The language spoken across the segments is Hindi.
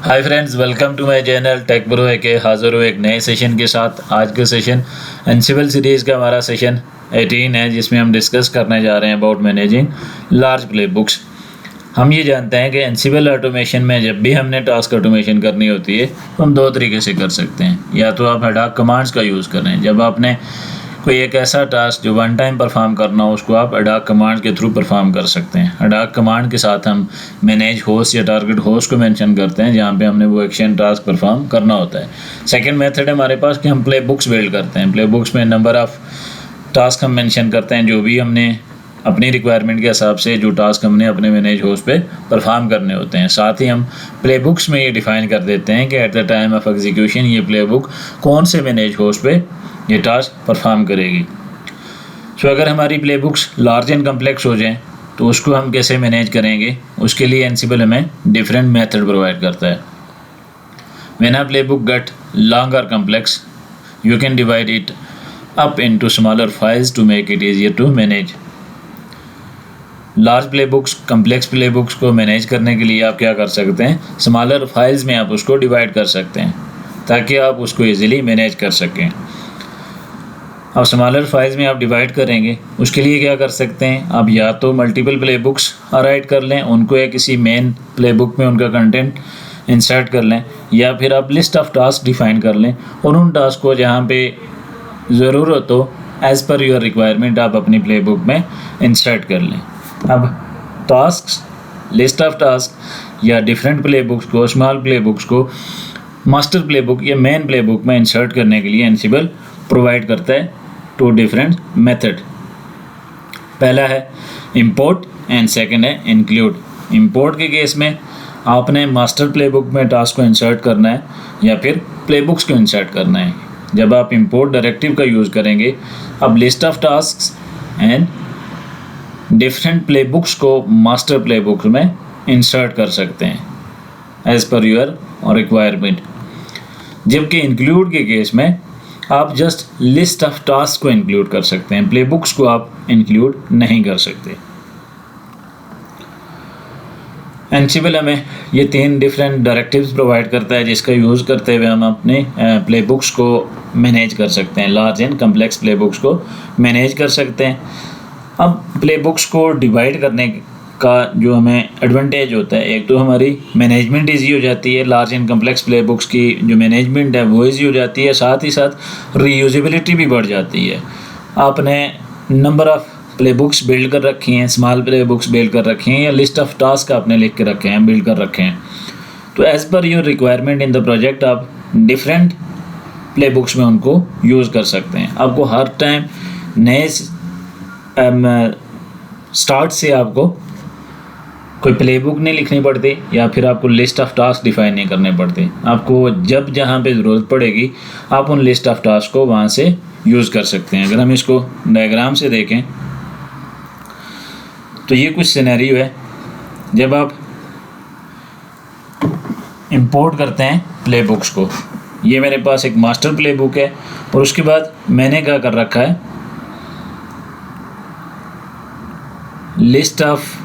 Hi friends, welcome to my channel tech bro के हाज़िर हूँ एक नए सेशन के साथ। आज का सेशन एनसिबल सीरीज़ का हमारा सेशन 18 है, जिसमें हम डिस्कस करने जा रहे हैं about managing large play books. हम ये जानते हैं कि एनसिबल ऑटोमेशन में जब भी हमने टास्क ऑटोमेशन करनी होती है तो हम दो तरीके से कर सकते हैं। या तो आप हेडाक कमांड्स का यूज़ कर रहे हैं, जब आपने कोई एक ऐसा टास्क जो वन टाइम परफॉर्म करना हो उसको आप हेडाक कमांड के थ्रू परफॉर्म कर सकते हैं। हेडाक कमांड के साथ हम मैनेज होस्ट या टारगेट होस्ट को मेंशन करते हैं जहाँ पे हमने वो एक्शन टास्क परफॉर्म करना होता है। सेकंड मेथड है हमारे पास कि हम प्ले बुक्स बिल्ड करते हैं। प्ले बुक्स में नंबर ऑफ़ टास्क हम मेंशन करते हैं, जो भी हमने अपनी रिक्वायरमेंट के हिसाब से जो टास्क हमने अपने मैनेज होस्ट पे परफॉर्म करने होते हैं। साथ ही हम प्ले बुक्स में ये डिफ़ाइन कर देते हैं कि at the time of execution ये प्ले बुक कौन से मैनेज होस्ट पे ये टास्क परफॉर्म करेगी। सो अगर हमारी play books large and complex हो जाएं तो उसको हम कैसे मैनेज करेंगे, उसके लिए एनसिबल हमें डिफरेंट मेथड प्रोवाइड करता है। When a playbook get long और complex you can divide it up into smaller files to make it easier to manage. Large playbooks, complex playbooks को मैनेज करने के लिए आप क्या कर सकते हैं, स्मॉलर फाइल्स में आप उसको डिवाइड कर सकते हैं ताकि आप उसको ईजिली मैनेज कर सकें। अब स्मॉलर फाइल्स में आप डिवाइड करेंगे, उसके लिए क्या कर सकते हैं, आप या तो मल्टीपल प्ले बुक्स राइट कर लें, उनको या किसी मेन प्ले बुक में उनका कंटेंट इंसर्ट कर लें, या फिर आप लिस्ट ऑफ टास्क डिफाइन कर लें और उन टास्क को जहाँ पे ज़रूरत हो एज़ पर योर रिक्वायरमेंट आप अपनी प्ले बुक में इंसर्ट कर लें। अब टास्क, लिस्ट ऑफ टास्क या डिफरेंट प्ले बुक्स को, स्मॉल प्ले बुक्स को मास्टर प्ले बुक या मेन प्ले बुक में इंसर्ट करने के लिए एनसिबल प्रोवाइड करता है टू डिफरेंट मेथड। पहला है इंपोर्ट एंड सेकंड है इंक्लूड। इंपोर्ट के केस में आपने मास्टर प्ले बुक में टास्क को इंसर्ट करना है या फिर प्ले बुक्स को इंसर्ट करना है। जब आप इंपोर्ट डायरेक्टिव का यूज़ करेंगे, अब list of task and different play books को मास्टर प्ले बुक में इंसर्ट कर सकते हैं एज पर योर रिक्वायरमेंट। जबकि इंक्लूड के केस में आप जस्ट लिस्ट ऑफ टास्क को इंक्लूड कर सकते हैं, प्ले बुक्स को आप इंक्लूड नहीं कर सकते। एनसिबल हमें ये 3 डिफरेंट डायरेक्टिव्स प्रोवाइड करता है जिसका यूज़ करते हुए हम अपने प्ले बुक्स को मैनेज कर सकते हैं, large and complex playbooks को मैनेज कर सकते हैं। अब प्ले बुक्स को डिवाइड करने का जो हमें एडवांटेज होता है, एक तो हमारी मैनेजमेंट ईजी हो जाती है, large and complex play books की जो मैनेजमेंट है वो ईजी हो जाती है, साथ ही साथ रीयूजेबिलिटी भी बढ़ जाती है। आपने number of play books build कर रखी हैं, स्मॉल प्ले बुक्स बिल्ड कर रखी हैं या लिस्ट ऑफ टास्क आपने लिख के रखे हैं, बिल्ड कर रखे हैं, तो as per your requirement in the project आप डिफरेंट प्ले बुक्स में उनको यूज़ कर सकते हैं। आपको हर टाइम नए स्टार्ट से आपको कोई प्ले बुक नहीं लिखनी पड़ती या फिर आपको लिस्ट ऑफ टास्क डिफाइन नहीं करने पड़ते। आपको जब जहाँ पे ज़रूरत पड़ेगी आप उन लिस्ट ऑफ टास्क को वहाँ से यूज़ कर सकते हैं। अगर हम इसको डायग्राम से देखें तो ये कुछ सिनेरियो है। जब आप इंपोर्ट करते हैं प्ले बुक्स को, ये मेरे पास एक मास्टर प्ले बुक है और उसके बाद मैंने क्या कर रखा है, लिस्ट ऑफ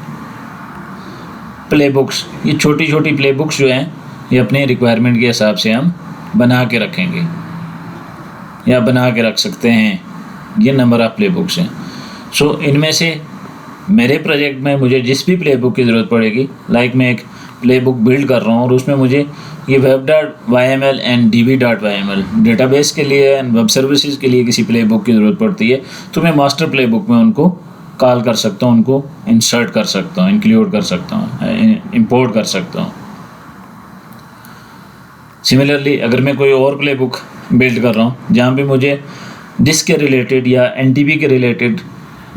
प्ले बुक्स। ये छोटी छोटी प्ले बुक्स जो हैं ये अपने रिक्वायरमेंट के हिसाब से हम बना के रखेंगे या बना के रख सकते हैं। ये नंबर ऑफ़ प्ले बुक्स हैं। सो इनमें से मेरे प्रोजेक्ट में मुझे जिस भी प्ले बुक की ज़रूरत पड़ेगी, लाइक मैं एक प्ले बुक बिल्ड कर रहा हूँ और उसमें मुझे ये web.yml एंड db.yml डेटाबेस के लिए एंड वेब सर्विसेज के लिए किसी प्ले बुक की ज़रूरत पड़ती है, तो मैं मास्टर प्ले बुक में उनको कॉल कर सकता हूँ, उनको इंसर्ट कर सकता हूँ, इंक्लूड कर सकता हूँ, इंपोर्ट कर सकता हूँ। सिमिलरली अगर मैं कोई और प्ले बुक बिल्ड कर रहा हूँ जहाँ पे मुझे डिस्क के रिलेटेड या एनटीबी के रिलेटेड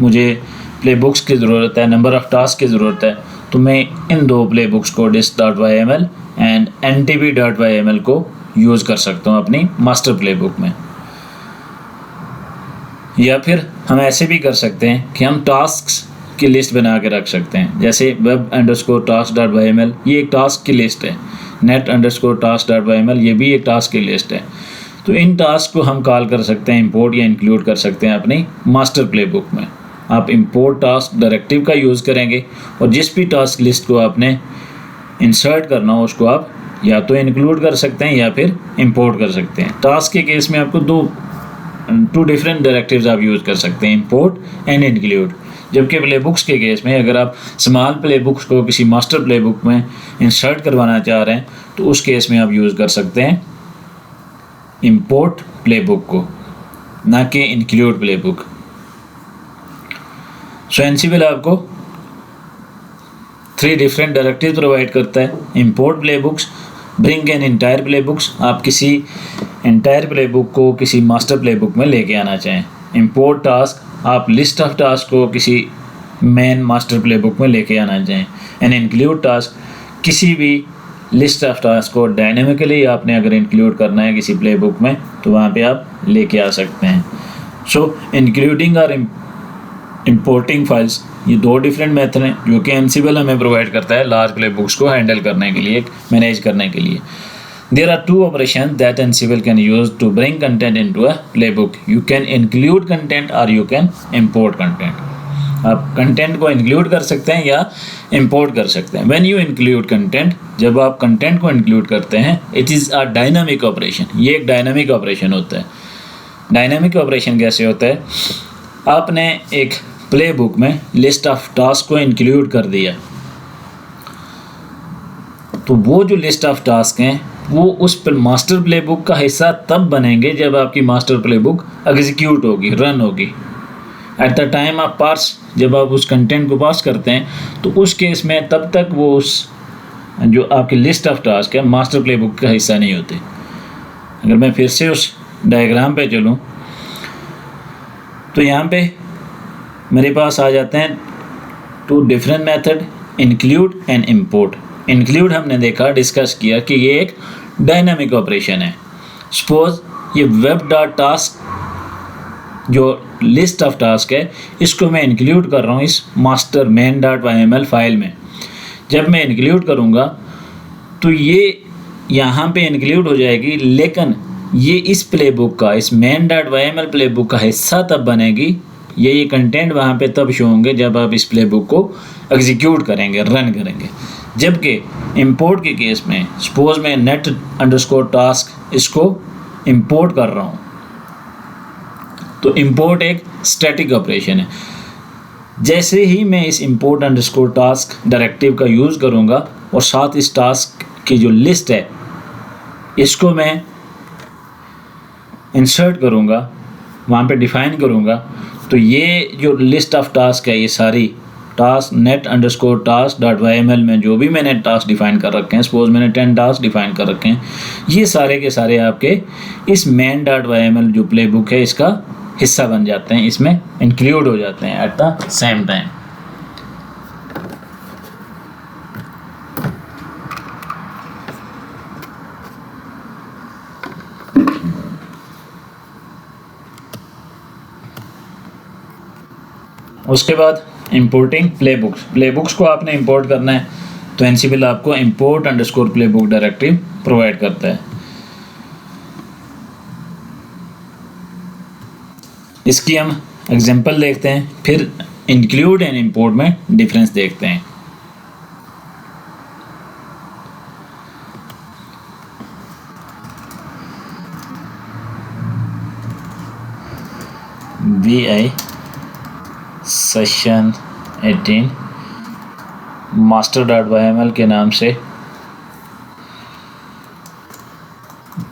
मुझे प्ले बुक्स की ज़रूरत है, नंबर ऑफ़ टास्क की ज़रूरत है, तो मैं इन 2 प्ले बुक्स को disk.yml एंड ntb.yml को यूज़ कर सकता हूँ अपनी मास्टर प्ले बुक में। या फिर हम ऐसे भी कर सकते हैं कि हम टास्क्स की लिस्ट बना के रख सकते हैं, जैसे web_task.yml ये एक टास्क की लिस्ट है, net_task.yml ये भी एक टास्क की लिस्ट है। तो इन टास्क को हम कॉल कर सकते हैं, इंपोर्ट या इंक्लूड कर सकते हैं अपनी मास्टर प्ले बुक में। आप इंपोर्ट टास्क डायरेक्टिव का यूज़ करेंगे और जिस भी टास्क लिस्ट को आपने इंसर्ट करना हो उसको आप या तो इंक्लूड कर सकते हैं या फिर इंपोर्ट कर सकते हैं। टास्क के केस में आपको टू डिफरेंट डायरेक्टिव्स आप यूज़ कर सकते हैं, इंपोर्ट एंड इंक्लूड। जबकि प्ले बुक्स के केस में अगर आप स्मॉल प्ले बुक्स को किसी मास्टर प्ले बुक में इंसर्ट करवाना चाह रहे हैं तो उस केस में आप यूज़ कर सकते हैं इंपोर्ट प्ले बुक को, ना कि इंक्लूड प्ले बुक। सो एनसीबीएल आपको 3 डिफरेंट डायरेक्टिव प्रोवाइड करता है। Import play books, bring an entire play books, आप किसी इंटायर प्ले बुक को किसी मास्टर प्ले बुक में लेके आना चाहें। इंपोर्ट टास्क, आप लिस्ट ऑफ टास्क को किसी मेन मास्टर प्ले बुक में लेके आना चाहें। एंड इंक्लूड टास्क, किसी भी लिस्ट ऑफ टास्क को डायनेमिकली आपने अगर इंक्लूड करना है किसी प्ले बुक में तो वहाँ पे आप लेके आ सकते हैं। सो इंक्लूडिंग और इंपोर्टिंग फाइल्स, ये 2 डिफरेंट मेथड हैं जो कि एनसीबीएल हमें प्रोवाइड करता है लार्ज प्ले बुक्स को हैंडल करने के लिए, मैनेज करने के लिए। There are 2 operations that NCBL can use to bring content into a playbook. You can include content or you can import content. आप कंटेंट को इंक्लूड कर सकते हैं या इंपोर्ट कर सकते हैं। When you include content, जब आप कंटेंट को इंक्लूड करते हैं, it is a dynamic operation. ये एक डायनामिक ऑपरेशन होता है। डायनामिक ऑपरेशन कैसे होता है? आपने एक प्ले बुक में लिस्ट ऑफ टास्क को इंक्लूड कर दिया, तो वो जो लिस्ट ऑफ टास्क हैं वो उस मास्टर प्ले बुक का हिस्सा तब बनेंगे जब आपकी मास्टर प्ले बुक एग्जीक्यूट होगी, रन होगी। एट द टाइम आप पार्स, जब आप उस कंटेंट को पास करते हैं तो उस केस में तब तक वो उस जो आपकी लिस्ट ऑफ टास्क है मास्टर प्ले बुक का हिस्सा नहीं होते। अगर मैं फिर से उस डायग्राम पे चलूँ तो यहाँ पे मेरे पास आ जाते हैं 2 different method, include and import. Include हमने देखा, डिस्कस किया कि ये एक डायनामिक ऑपरेशन है। सपोज ये वेब डॉट टास्क जो लिस्ट ऑफ टास्क है इसको मैं इंक्लूड कर रहा हूँ इस master main dot YML file में। जब मैं इंक्लूड करूँगा तो ये यहाँ पे इंक्लूड हो जाएगी, लेकिन ये इस प्ले बुक का, इस main dot YML play book का हिस्सा तब बनेगी, ये कंटेंट वहाँ पे तब शो होंगे जब आप इस प्ले बुक को एग्जीक्यूट करेंगे, रन करेंगे। जबकि इंपोर्ट के केस में सपोज मैं नेट अंडरस्कोर टास्क इसको इंपोर्ट कर रहा हूँ, तो इंपोर्ट एक स्टैटिक ऑपरेशन है। जैसे ही मैं इस इंपोर्ट अंडरस्कोर टास्क डायरेक्टिव का यूज़ करूँगा और साथ इस टास्क की जो लिस्ट है इसको मैं इंसर्ट करूँगा, वहाँ पे डिफ़ाइन करूँगा, तो ये जो लिस्ट ऑफ टास्क है ये सारी task net underscore task dot YML में जो भी मैंने टास्क डिफ़ाइन कर रखे हैं, सपोज मैंने 10 टास्क डिफ़ाइन कर रखे हैं, ये सारे के सारे आपके इस मेन डॉट YML जो प्ले बुक है इसका हिस्सा बन जाते हैं, इसमें इंक्लूड हो जाते हैं एट द सेम टाइम। उसके बाद इंपोर्टिंग प्ले बुक्स को आपने इंपोर्ट करना है तो एनसीबीएल आपको import underscore play book directive provide करता है। इसकी हम एग्जांपल देखते हैं, फिर इंक्लूड एंड इंपोर्ट में डिफरेंस देखते हैं। VI session 18 master dot YML के नाम से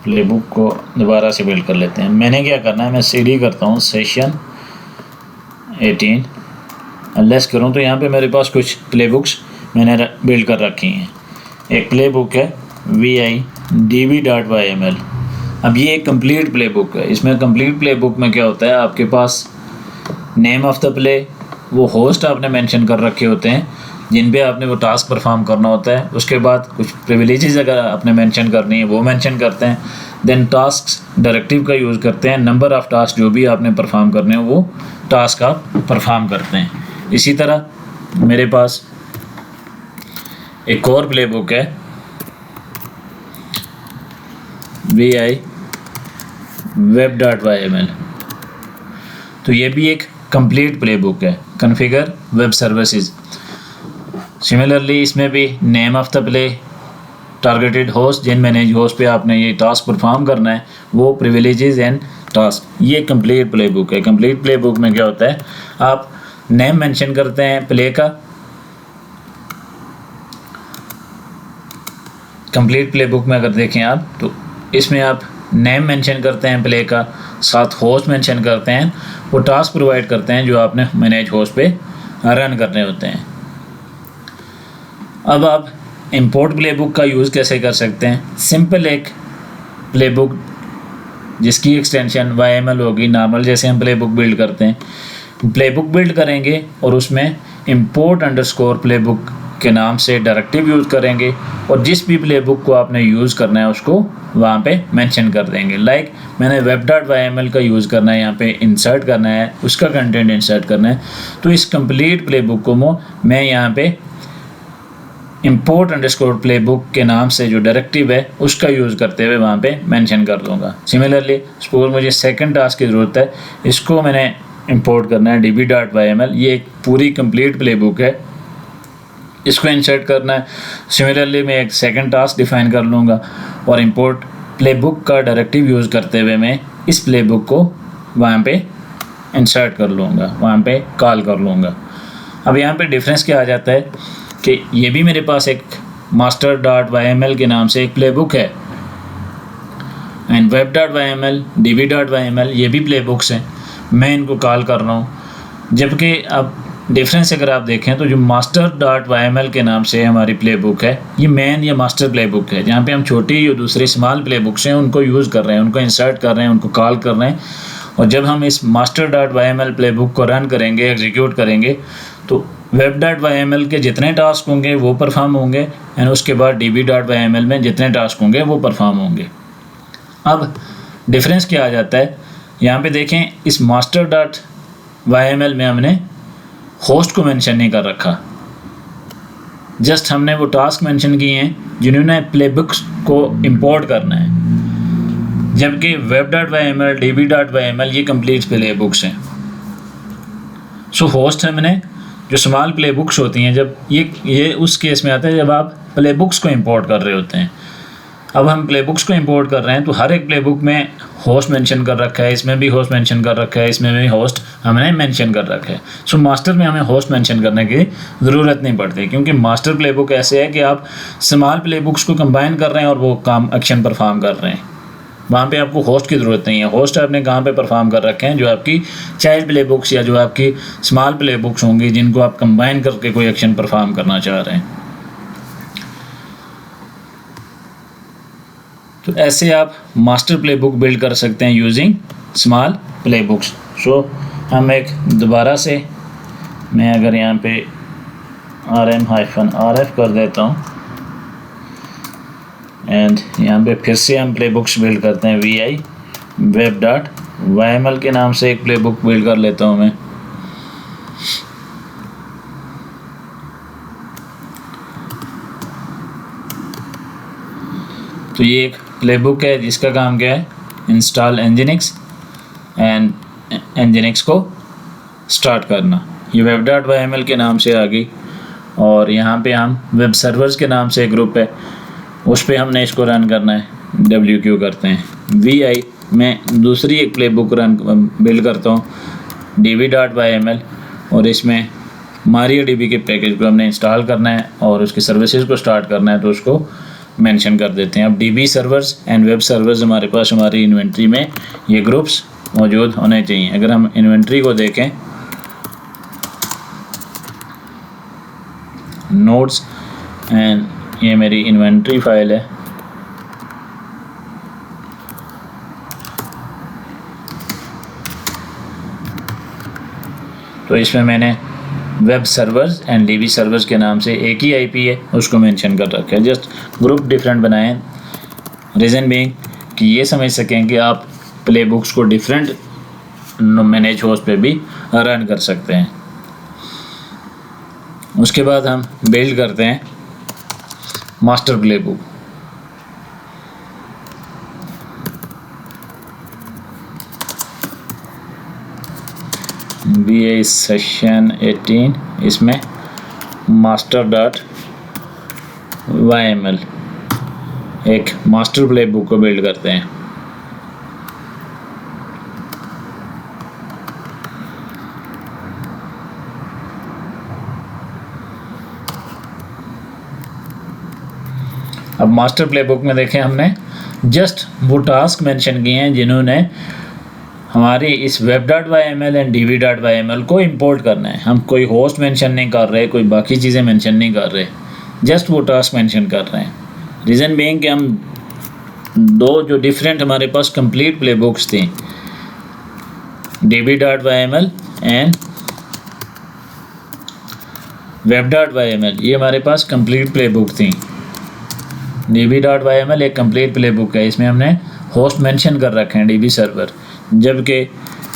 प्लेबुक को दोबारा से बिल्ड कर लेते हैं। मैंने क्या करना है, मैं CD करता हूँ सेशन 18 लेस करूँ तो यहाँ पे मेरे पास कुछ प्लेबुक्स मैंने बिल्ड कर रखी हैं। एक प्लेबुक है VI DB.YML। अब ये एक कंप्लीट प्लेबुक है। इसमें कंप्लीट प्लेबुक में क्या होता है, आपके पास नेम ऑफ द प्ले, वो होस्ट आपने मेंशन कर रखे होते हैं जिन पे आपने वो टास्क परफॉर्म करना होता है। उसके बाद कुछ प्रिविलेजेस अगर आपने मेंशन करनी है वो मेंशन करते हैं। देन टास्क डायरेक्टिव का यूज़ करते हैं, नंबर ऑफ़ टास्क जो भी आपने परफॉर्म करने हो वो टास्क आप परफॉर्म करते हैं। इसी तरह मेरे पास एक और प्ले बुक है VI web.YML। तो ये भी एक कंप्लीट प्ले बुक है, कॉन्फ़िगर वेब सर्विसेज। सिमिलरली इसमें भी name of the play, targeted host, जिन मैनेज होस्ट पे आपने ये टास्क परफॉर्म करना है, वो प्रिविलेजेस एंड टास्क। ये कंप्लीट प्ले बुक है। कंप्लीट प्ले बुक में क्या होता है, आप नेम मेंशन करते हैं प्ले का। कंप्लीट प्ले बुक में अगर देखें आप तो इसमें आप नेम मेंशन करते हैं प्ले का, साथ होस्ट मेंशन करते हैं, वो टास्क प्रोवाइड करते हैं जो आपने मैनेज होस्ट पे रन करने होते हैं। अब आप इंपोर्ट प्ले बुक का यूज़ कैसे कर सकते हैं। सिंपल एक प्ले बुक जिसकी एक्सटेंशन YML होगी, नॉर्मल जैसे हम प्ले बुक बिल्ड करते हैं, प्ले बुक बिल्ड करेंगे और उसमें import अंडरस्कोर प्ले बुक के नाम से डायरेक्टिव यूज़ करेंगे और जिस भी प्ले बुक को आपने यूज़ करना है उसको वहाँ पे मेंशन कर देंगे। लाइक मैंने web.yml का यूज़ करना है, यहाँ पे इंसर्ट करना है, उसका कंटेंट इंसर्ट करना है, तो इस कंप्लीट प्ले बुक को मैं यहाँ पे import अंडरस्कोर प्ले बुक के नाम से जो डायरेक्टिव है उसका यूज़ करते हुए वहाँ पे मेंशन कर दूँगा। सिमिलरली सपोज मुझे सेकंड टास्क की ज़रूरत है, इसको मैंने इंपोर्ट करना है db.yml, ये एक पूरी कंप्लीट प्ले बुक है, इसको इंसर्ट करना है। सिमिलरली मैं एक सेकंड टास्क डिफाइन कर लूँगा और इंपोर्ट प्ले बुक का डायरेक्टिव यूज़ करते हुए मैं इस प्ले बुक को वहाँ पे इंसर्ट कर लूँगा, वहाँ पे कॉल कर लूँगा। अब यहाँ पे डिफरेंस क्या आ जाता है कि ये भी मेरे पास एक master.yml के नाम से एक प्ले बुक है एंड web.yml, db.yml ये भी प्ले बुक्स हैं, मैं इनको कॉल कर रहा हूँ। जबकि अब डिफरेंस अगर आप देखें तो जो master.yml के नाम से हमारी प्ले बुक है, ये मेन या मास्टर प्ले बुक है, जहाँ पे हम छोटी जो दूसरी स्मॉल प्ले बुक्स हैं उनको यूज़ कर रहे हैं, उनको इंसर्ट कर रहे हैं, उनको कॉल कर रहे हैं। और जब हम इस master.yml प्ले बुक को रन करेंगे, एग्जीक्यूट करेंगे, तो web.yml के जितने टास्क होंगे वो परफॉर्म होंगे एंड उसके बाद db.yml में जितने टास्क होंगे वो परफॉर्म होंगे। अब डिफरेंस क्या आ जाता है, यहाँ पे देखें इस master.yml में हमने होस्ट को मेंशन नहीं कर रखा, जस्ट हमने वो टास्क मेंशन किए हैं जिन्होंने प्ले बुक्स को इंपोर्ट करना है। जबकि web.yml, db.yml ये कंप्लीट प्ले बुक्स हैं। सो होस्ट हमने जो स्मॉल प्ले बुक्स होती हैं, जब ये उस केस में आता है जब आप प्ले बुक्स को इंपोर्ट कर रहे होते हैं। अब हम प्ले बुक्स को इंपोर्ट कर रहे हैं तो हर एक प्ले बुक में होस्ट मेंशन कर रखा है, इसमें भी होस्ट मेंशन कर रखा है, इसमें भी होस्ट हमने मेंशन कर रखा है। सो मास्टर में हमें होस्ट मेंशन करने की ज़रूरत नहीं पड़ती, क्योंकि मास्टर प्ले बुक ऐसे है कि आप स्मॉल प्ले बुक्स को कंबाइन कर रहे हैं और वो काम एक्शन परफॉर्म कर रहे हैं, वहाँ पे आपको होस्ट की ज़रूरत नहीं है। होस्ट आपने कहाँ पे परफॉर्म कर रखे हैं, जो आपकी चाइल्ड प्ले बुक्स या जो आपकी स्मॉल प्ले बुक्स होंगी जिनको आप कंबाइन करके कोई एक्शन परफॉर्म करना चाह रहे हैं। तो ऐसे आप मास्टर प्ले बुक बिल्ड कर सकते हैं यूजिंग स्मॉल प्ले बुक्स। सो हम एक दोबारा से मैं अगर यहाँ पे rm-rf कर देता हूँ एंड यहाँ पे फिर से हम प्ले बुक्स बिल्ड करते हैं। vi web.yml के नाम से एक प्ले बुक बिल्ड कर लेता हूँ मैं। तो ये एक प्ले बुक है जिसका काम क्या है, इंस्टॉल nginx एंड nginx को स्टार्ट करना। ये web.yml के नाम से आ गई और यहाँ पे हम वेब सर्वर्स के नाम से एक ग्रुप है, उस पर हमने इसको रन करना है। wq करते हैं। vi में दूसरी एक प्ले बुक बिल्ड करता हूँ db.yml और इसमें MariaDB के पैकेज को हमने इंस्टॉल करना है और उसकी सर्विसेज को स्टार्ट करना है, तो उसको मेंशन कर देते हैं। अब DB servers and web servers हमारे पास हमारी इन्वेंट्री में ये ग्रुप्स मौजूद होने चाहिए। अगर हम इन्वेंट्री को देखें, नोड्स एंड ये मेरी इन्वेंट्री फाइल है। तो इसमें मैंने web servers and DB servers के नाम से एक ही IP है, उसको मेंशन कर रखा है। जस्ट ग्रुप डिफरेंट बनाएं, रीज़न बीइंग कि ये समझ सकें कि आप प्ले बुक्स को डिफरेंट मैनेज होस्ट पे भी रन कर सकते हैं। उसके बाद हम बिल्ड करते हैं master play book. vi session 18, इसमें master.yml एक मास्टर प्ले बुक को बिल्ड करते हैं। अब मास्टर प्ले बुक में देखें हमने जस्ट वो टास्क मेंशन किए हैं जिन्होंने हमारी इस web.yml एंड db.yml को इंपोर्ट करना है। हम कोई होस्ट मेंशन नहीं कर रहे, कोई बाकी चीज़ें मेंशन नहीं कर रहे, जस्ट वो टास्क मेंशन कर रहे हैं। रीज़न बीइंग कि हम दो जो डिफरेंट हमारे पास कंप्लीट प्ले बुक्स थी, db.yml एंड web.yml, ये हमारे पास कंप्लीट प्ले बुक थी। db.yml एक कंप्लीट प्ले बुक है, इसमें हमने होस्ट मेंशन कर रखे हैं db सर्वर, जबकि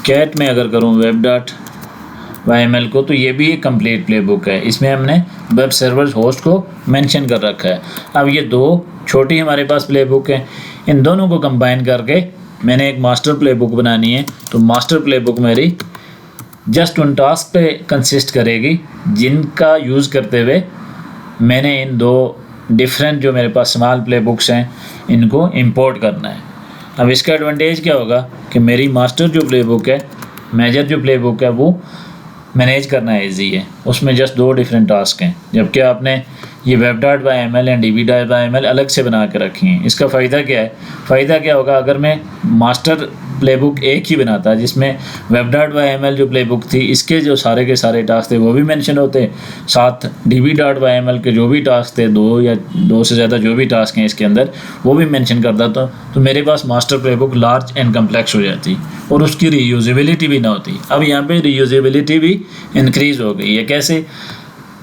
कैट में अगर करूँ web.yml को तो ये भी एक कंप्लीट प्ले बुक है, इसमें हमने वेब सर्वर होस्ट को मेंशन कर रखा है। अब ये दो छोटी हमारे पास प्ले बुक है, इन दोनों को कंबाइन करके मैंने एक मास्टर प्ले बुक बनानी है। तो मास्टर प्ले बुक मेरी जस्ट उन टास्क पे कंसिस्ट करेगी जिनका यूज़ करते हुए मैंने इन दो डिफरेंट जो मेरे पास स्मॉल प्ले बुक्स हैं इनको इंपोर्ट करना है। अब इसका एडवांटेज क्या होगा कि मेरी मास्टर जो प्ले बुक है, मेजर जो प्ले बुक है, वो मैनेज करना ईजी है, उसमें जस्ट दो डिफरेंट टास्क हैं, जबकि आपने ये web.yml एंड db.yml अलग से बना के रखी हैं। इसका फ़ायदा क्या है? फ़ायदा क्या होगा अगर मैं मास्टर प्लेबुक एक ही बनाता जिसमें web.yml जो प्लेबुक थी इसके जो सारे के सारे टास्क थे वो भी मेंशन होते, साथ db.yml के जो भी टास्क थे, दो या दो से ज़्यादा जो भी टास्क हैं इसके अंदर, वो भी मेंशन करता तो मेरे पास master playbook large and complex हो जाती और उसकी रीयूजेबिलिटी भी ना होती। अब यहाँ पे रीयूजेबिलिटी भी इंक्रीज़ हो गई है। कैसे?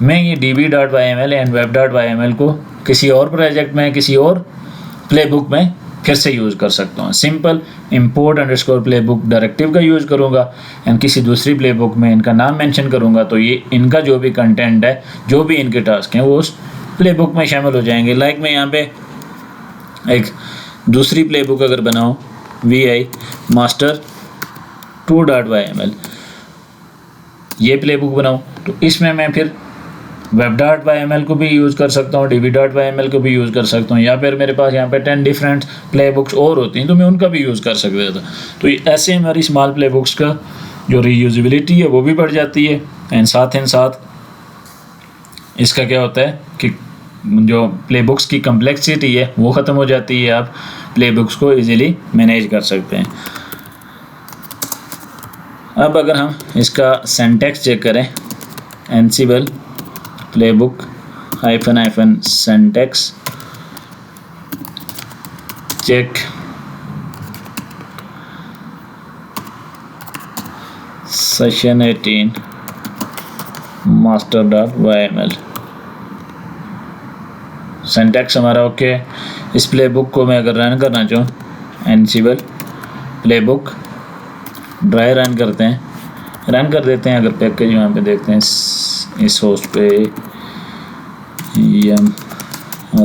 मैं ये db.yml एंड web.yml को किसी और प्रोजेक्ट में, किसी और प्लेबुक में फिर से यूज़ कर सकता हूँ। Simple import underscore playbook directive का यूज़ करूँगा एंड किसी दूसरी प्लेबुक में इनका नाम मेंशन करूँगा, तो ये इनका जो भी कंटेंट है, जो भी इनके टास्क हैं, वो उस प्लेबुक में शामिल हो जाएंगे। लाइक मैं यहाँ पे एक दूसरी प्लेबुक अगर बनाऊँ vi master 2.yml, ये प्लेबुक बनाऊँ तो इसमें मैं फिर web.yml को भी यूज़ कर सकता हूँ, db.yml को भी यूज़ कर सकता हूँ, या फिर मेरे पास यहाँ पे 10 डिफरेंट प्ले बुक्स और होती हैं तो मैं उनका भी यूज़ कर सकता था। तो ऐसे हमारी स्मॉल प्ले बुक्स का जो रीयूजेबिलिटी है वो भी बढ़ जाती है एंड साथ इसका क्या होता है कि जो प्ले बुक्स की कम्प्लेक्सिटी है वो ख़त्म हो जाती है, आप प्ले बुक्स को ईज़िली मैनेज कर सकते हैं। अब अगर हम इसका सिंटैक्स चेक करें, Ansible playbook hyphen syntax check session 18 master.yml, syntax हमारा ओके है। इस प्लेबुक को मैं अगर रन करना चाहूँ, एनसिबल प्लेबुक ड्राई रन करते हैं, रन कर देते हैं। अगर पैकेज यहाँ पे देखते हैं इस होस्ट पे yum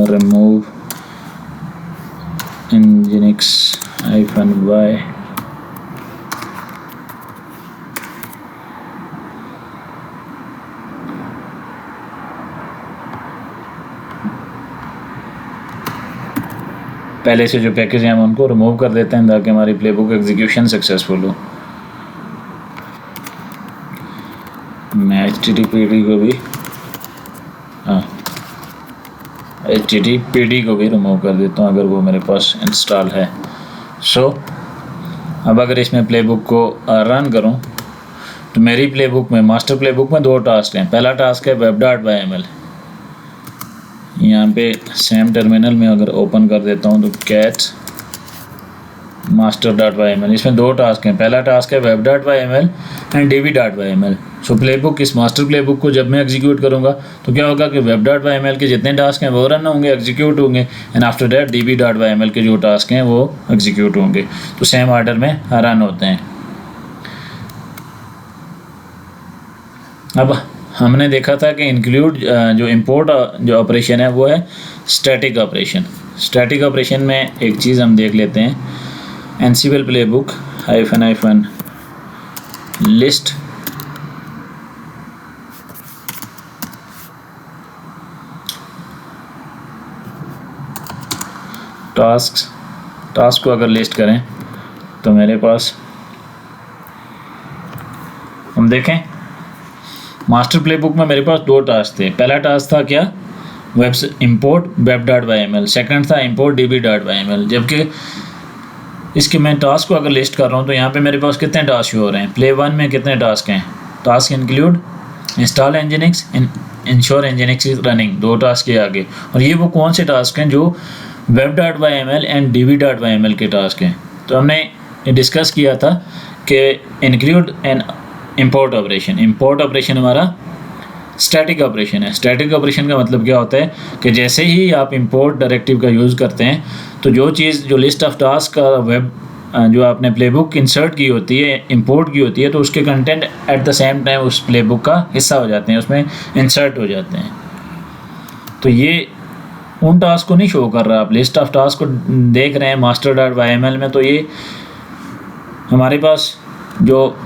remove nginx -y, पहले से जो पैकेज हैं हम उनको रिमूव कर देते हैं ताकि हमारी प्लेबुक एग्जीक्यूशन सक्सेसफुल हो। मैं HTTPD को भी HTTPD को भी रिमूव कर देता हूँ अगर वो मेरे पास इंस्टॉल है। अब अगर इसमें प्लेबुक को रन करूँ तो मेरी प्लेबुक में, मास्टर प्लेबुक में दो टास्क हैं। पहला टास्क है web.yml, यहाँ पे सेम टर्मिनल में अगर ओपन कर देता हूँ तो कैट master.yml, इसमें दो टास्क हैं। पहला टास्क है web.yml and db.yml। So playbook, इस मास्टर प्लेबुक को जब मैं एग्जीक्यूट करूँगा तो क्या होगा कि web.yml के जितने टास्क हैं वो रन होंगे, एग्जीक्यूट होंगे एंड आफ्टर दैट db.yml के जो टास्क हैं वो एग्जीक्यूट होंगे, तो सेम ऑर्डर में रन होते हैं। अब हमने देखा था कि इंक्लूड जो इंपोर्ट जो ऑपरेशन है वो है स्टैटिक ऑपरेशन। स्टैटिक ऑपरेशन में एक चीज़ हम देख लेते हैं, एनसिबल प्लेबुक हाइफन लिस्ट टास्क को अगर लिस्ट करें तो मेरे पास हम देखें मास्टर प्लेबुक में मेरे पास 2 टास्क थे। पहला टास्क था क्या, इंपोर्ट web.yml, सेकंड था इंपोर्ट db.yml। जबकि इसके मैं टास्क को अगर लिस्ट कर रहा हूँ तो यहाँ पे मेरे पास कितने टास्क हो रहे हैं। प्ले 1 में कितने टास्क हैं, task include install nginx, ensure nginx is running, 2 task के आगे। और ये वो कौन से टास्क हैं जो web.yml एंड db.yml के टास्क हैं। तो हमने डिस्कस किया था कि इंक्लूड एंड इंपोर्ट ऑपरेशन हमारा स्टैटिक ऑपरेशन है। स्टैटिक ऑपरेशन का मतलब क्या होता है कि जैसे ही आप इंपोर्ट डायरेक्टिव का यूज़ करते हैं तो जो लिस्ट ऑफ टास्क का जो आपने प्लेबुक इंसर्ट की होती है, इंपोर्ट की होती है, तो उसके content at the same time उस प्लेबुक का हिस्सा हो जाते हैं, उसमें इंसर्ट हो जाते हैं। तो ये उन टास्क को नहीं शो कर रहा। आप लिस्ट ऑफ टास्क को देख रहे हैं master.yml में, तो ये हमारे पास जो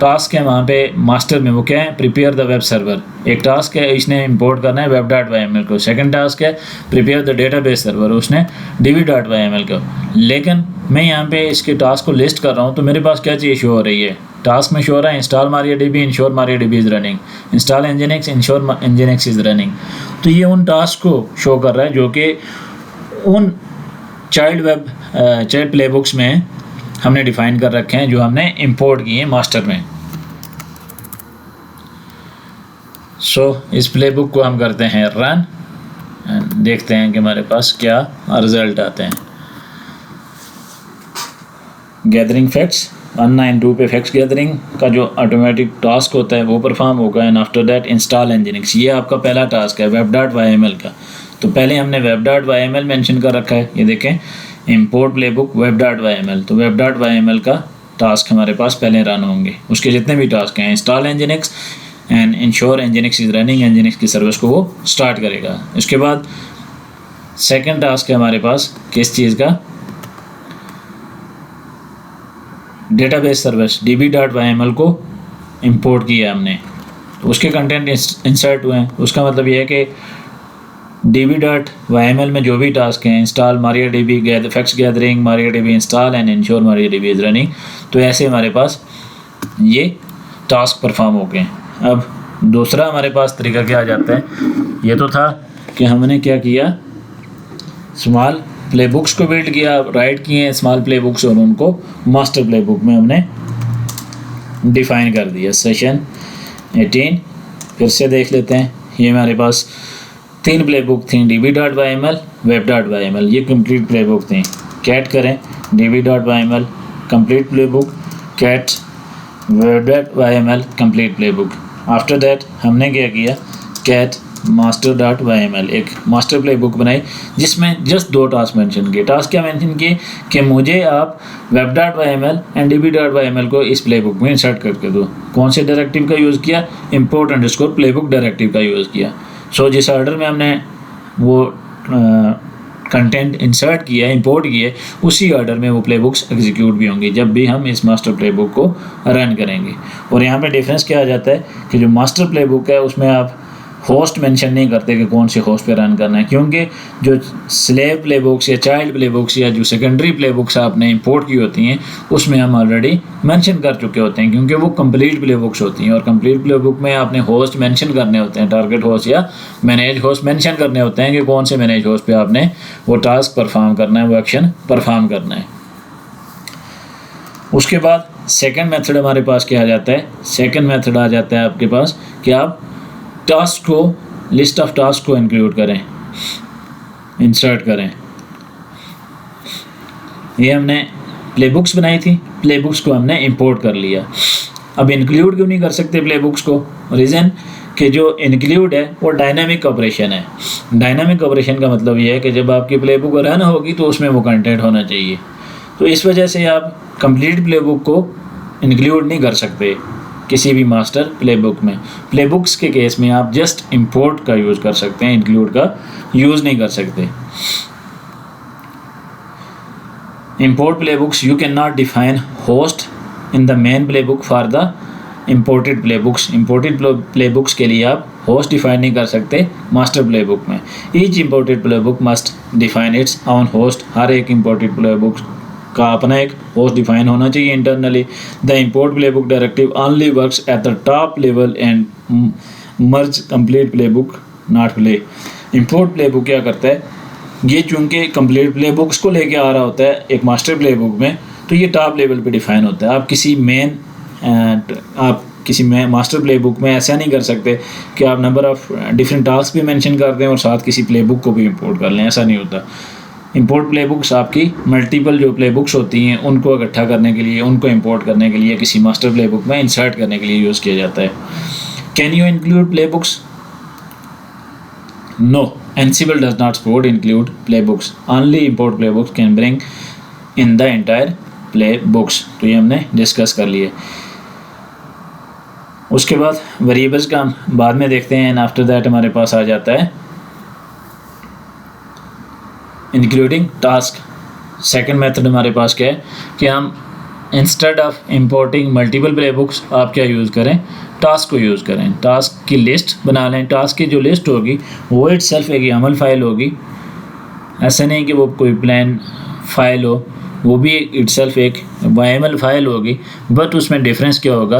टास्क है वहाँ पे मास्टर में वो क्या है, प्रिपेयर द वेब सर्वर। एक टास्क है, इसने इंपोर्ट करना है web.yml को। सेकंड टास्क है प्रिपेयर द डेटाबेस सर्वर, उसने db.yml को। लेकिन मैं यहाँ पे इसके टास्क को लिस्ट कर रहा हूँ तो मेरे पास क्या चीज़ शो हो रही है, टास्क में शो हो रहा है install MariaDB, ensure MariaDB is running, install nginx, ensure nginx is running. तो ये उन टास्क को शो कर रहा है जो कि उन चाइल्ड प्लेबुक्स में हमने डिफ़ाइन कर रखे हैं, जो हमने इंपोर्ट किए हैं मास्टर में। इस प्लेबुक को हम करते हैं रन, देखते हैं कि हमारे पास क्या रिजल्ट आते हैं। गैदरिंग फैक्ट्स 192 पे फैक्ट्स गैदरिंग का जो ऑटोमेटिक टास्क होता है वो परफॉर्म होगा। And after that install nginx, ये आपका पहला टास्क है web.yml का। तो पहले हमने web.yml मेंशन कर रखा है, ये देखें इंपोर्ट प्लेबुक web.yml। तो web.yml का टास्क हमारे पास पहले रन होंगे, उसके जितने भी टास्क हैं install nginx and ensure nginx is running, nginx की सर्विस को वो स्टार्ट करेगा। उसके बाद सेकंड टास्क है हमारे पास किस चीज़ का, डेटाबेस सर्विस db.yml को इंपोर्ट किया हमने, तो उसके कंटेंट इंसर्ट हुए हैं। उसका मतलब ये है कि db.yml में जो भी टास्क हैं install MariaDB, facts gathering, MariaDB install and ensure MariaDB is running, तो ऐसे हमारे पास ये टास्क परफॉर्म हो गए। अब दूसरा हमारे पास तरीका क्या आ जाता है, ये तो था कि हमने क्या किया, स्मॉल प्लेबुक्स को बिल्ड किया, राइट किए हैं स्मॉल प्लेबुक्स और उनको मास्टर प्लेबुक में हमने डिफ़ाइन कर दिया। सेशन 18 फिर से देख लेते हैं। ये हमारे पास 3 प्लेबुक थी, db.yml, web.yml, ये कंप्लीट प्लेबुक थी। कैट करें db.yml complete playbook, cat web.yml complete playbook. After that हमने क्या किया, कैट master.yml, एक मास्टर प्लेबुक बनाई जिसमें जस्ट 2 टास्क मेंशन किए। टास्क क्या मेंशन किए कि मुझे आप web.yml एंड db.yml को इस प्लेबुक में इंसर्ट करके दो। कौन से डायरेक्टिव का यूज़ किया, import _ प्लेबुक डायरेक्टिव का यूज़ किया। जिस ऑर्डर में हमने वो कंटेंट इंसर्ट किया, इंपोर्ट किए, उसी ऑर्डर में वो प्लेबुक्स एग्जीक्यूट भी होंगी जब भी हम इस मास्टर प्लेबुक को रन करेंगे। और यहाँ पे डिफरेंस क्या आ जाता है कि जो मास्टर प्लेबुक है उसमें आप होस्ट मेंशन नहीं करते कि कौन से होस्ट पे रन करना है, क्योंकि जो स्लेव प्लेबुक्स या चाइल्ड प्लेबुक्स या जो सेकेंडरी प्लेबुक्स आपने इंपोर्ट की होती हैं उसमें हम ऑलरेडी मेंशन कर चुके होते हैं, क्योंकि वो कंप्लीट प्लेबुक्स होती हैं। और कंप्लीट प्लेबुक में आपने होस्ट मेंशन करने होते हैं, टारगेट होस्ट या मैनेज होस्ट मेंशन करने होते हैं कि कौन से मैनेज होस्ट पे आपने वो टास्क परफॉर्म करना है, वो एक्शन परफॉर्म करना है। उसके बाद सेकेंड मेथड हमारे पास क्या आ जाता है, सेकेंड मेथड आ जाता है आपके पास कि आप टास्क को, लिस्ट ऑफ टास्क को इंक्लूड करें, इंसर्ट करें। ये हमने प्लेबुक्स बनाई थी, प्लेबुक्स को हमने इंपोर्ट कर लिया। अब इंक्लूड क्यों नहीं कर सकते प्लेबुक्स को, रीज़न कि जो इंक्लूड है वो डायनामिक ऑपरेशन है। डायनामिक ऑपरेशन का मतलब ये है कि जब आपकी प्लेबुक रन होगी तो उसमें वो कंटेंट होना चाहिए। तो इस वजह से आप कंप्लीट प्लेबुक को इंक्लूड नहीं कर सकते किसी भी मास्टर प्लेबुक में। प्लेबुक्स के केस में आप जस्ट इंपोर्ट का यूज़ कर सकते हैं, इंक्लूड का यूज़ नहीं कर सकते। Import playbooks you can not define host in the main playbook for the imported playbooks. Imported playbooks के लिए आप होस्ट डिफाइन नहीं कर सकते मास्टर प्ले बुक में। Each imported playbook must define its own host. हर एक इम्पोर्टेड प्ले बुक का अपना एक होस्ट डिफाइन होना चाहिए internally. The import play book directive only works at the top level and merge complete play book not play. Import play book क्या करता है, ये चूँकि कंप्लीट प्ले बुक्स को लेके आ रहा होता है एक मास्टर प्ले बुक में, तो ये टॉप लेवल पे डिफाइन होता है। आप किसी मास्टर प्ले बुक में ऐसा नहीं कर सकते कि आप नंबर ऑफ़ डिफरेंट टास्क भी मेंशन कर दें और साथ किसी प्ले बुक को भी इंपोर्ट कर लें, ऐसा नहीं होता। इंपोर्ट प्ले बुक्स आपकी मल्टीपल जो प्ले बुक्स होती हैं उनको इकट्ठा करने के लिए, उनको इंपोर्ट करने के लिए किसी मास्टर प्ले बुक में इंसर्ट करने के लिए यूज़ किया जाता है। Can you include playbooks? No, Ansible does not support include playbooks. Only import playbooks can bring in the entire playbooks. तो ये हमने डिस्कस कर लिए। उसके बाद वेरिएबल्स का हम बाद में देखते हैं। एंड आफ्टर दैट हमारे पास आ जाता है इंक्लूडिंग टास्क। सेकंड मेथड हमारे पास क्या है कि हम instead of importing multiple play books आप क्या यूज़ करें, टास्क को यूज़ करें। टास्क की लिस्ट बना लें। टास्क की जो लिस्ट होगी वो इटसेल्फ एक YAML फाइल होगी। ऐसा नहीं कि वो कोई प्लान फाइल हो, वो भी इटसेल्फ एक YAML फाइल होगी। बट उसमें डिफरेंस क्या होगा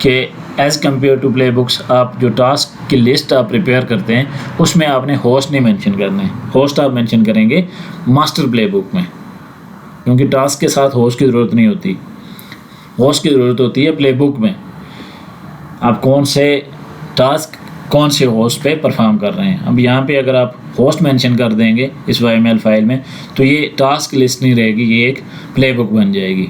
कि as compare to playbooks, आप जो टास्क की लिस्ट आप प्रिपेयर करते हैं उसमें आपने होस्ट नहीं मेंशन करना है। होस्ट आप मेंशन करेंगे मास्टर प्ले बुक में, क्योंकि टास्क के साथ होस्ट की ज़रूरत नहीं होती। होस्ट की ज़रूरत होती है प्ले बुक में। आप कौन से टास्क कौन से होस्ट पे परफॉर्म कर रहे हैं। अब यहाँ पे अगर आप होस्ट मेंशन कर देंगे इस YAML फाइल में तो ये टास्क लिस्ट नहीं रहेगी, ये एक प्ले बुक बन जाएगी।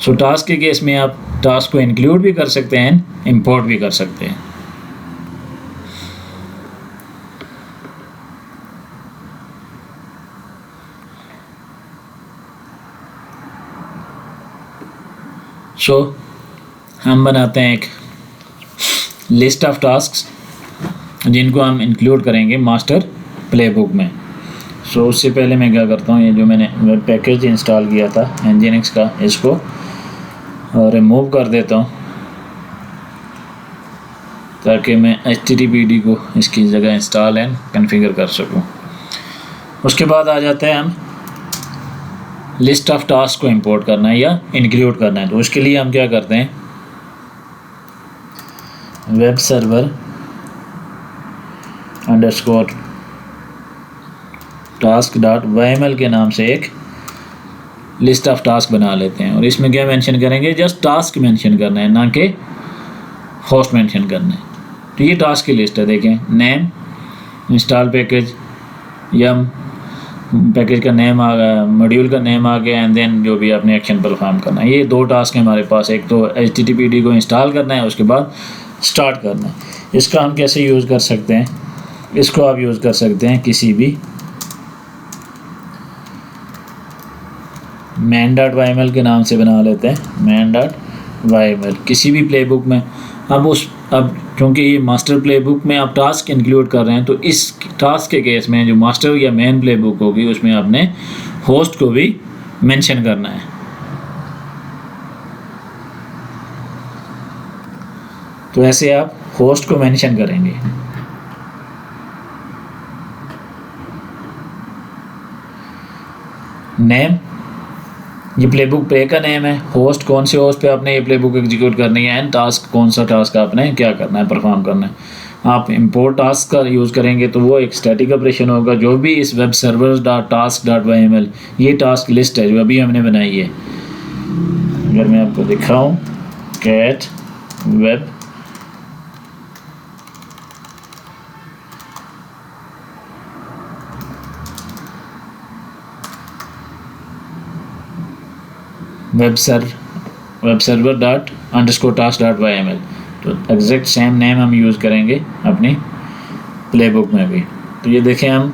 सो टास्क के केस में आप टास्क को इंक्लूड भी कर सकते हैं, इंपोर्ट भी कर सकते हैं। सो हम बनाते हैं एक लिस्ट ऑफ टास्क्स जिनको हम इंक्लूड करेंगे मास्टर प्ले बुक में। सो उससे पहले मैं क्या करता हूँ, ये जो मैंने वेब पैकेज इंस्टॉल किया था Nginx का, इसको रिमूव कर देता हूँ ताकि मैं HTTPD को इसकी जगह इंस्टॉल एंड कॉन्फ़िगर कर सकूँ। उसके बाद आ जाते हैं हम लिस्ट ऑफ टास्क को इंपोर्ट करना है या इंक्लूड करना है। तो उसके लिए हम क्या करते हैं, वेब सर्वर अंडरस्कोर task.yml के नाम से एक लिस्ट ऑफ टास्क बना लेते हैं। और इसमें क्या मेंशन करेंगे, जस्ट टास्क मेंशन करना है, ना कि होस्ट मेंशन करना है। तो ये टास्क की लिस्ट है, देखें, नेम, इंस्टॉल पैकेज, यम, पैकेज का नेम आ गया, मॉड्यूल का नेम आ गया, एंड देन जो भी आपने एक्शन परफॉर्म करना है। ये दो टास्क हैं हमारे पास। एक तो HTTPD को इंस्टॉल करना है, उसके बाद स्टार्ट करना है। इसका हम कैसे यूज़ कर सकते हैं, इसको आप यूज़ कर सकते हैं किसी भी main.yml के नाम से बना लेते हैं, main.yml किसी भी प्ले बुक में। अब क्योंकि ये मास्टर प्ले बुक में आप टास्क इंक्लूड कर रहे हैं, तो इस टास्क के केस में जो मास्टर या मेन प्ले बुक होगी उसमें आपने होस्ट को भी मेंशन करना है। तो ऐसे आप होस्ट को मेंशन करेंगे। नेम, ये प्लेबुक पे का नेम है। होस्ट, कौन से होस्ट पे आपने ये प्लेबुक एग्जीक्यूट करनी है। एंड टास्क, कौन सा टास्क आपने क्या करना है, परफॉर्म करना है। आप इंपोर्ट टास्क का यूज़ करेंगे तो वो एक स्टैटिक ऑपरेशन होगा। जो भी इस वेब सर्वर्स टास्क .yml ये टास्क लिस्ट है जो अभी हमने बनाई है। अगर मैं आपको दिखाऊं, cat web web server ._task.yml, तो एग्जैक्ट सेम नेम हम यूज़ करेंगे अपनी प्लेबुक में भी। तो ये देखें, हम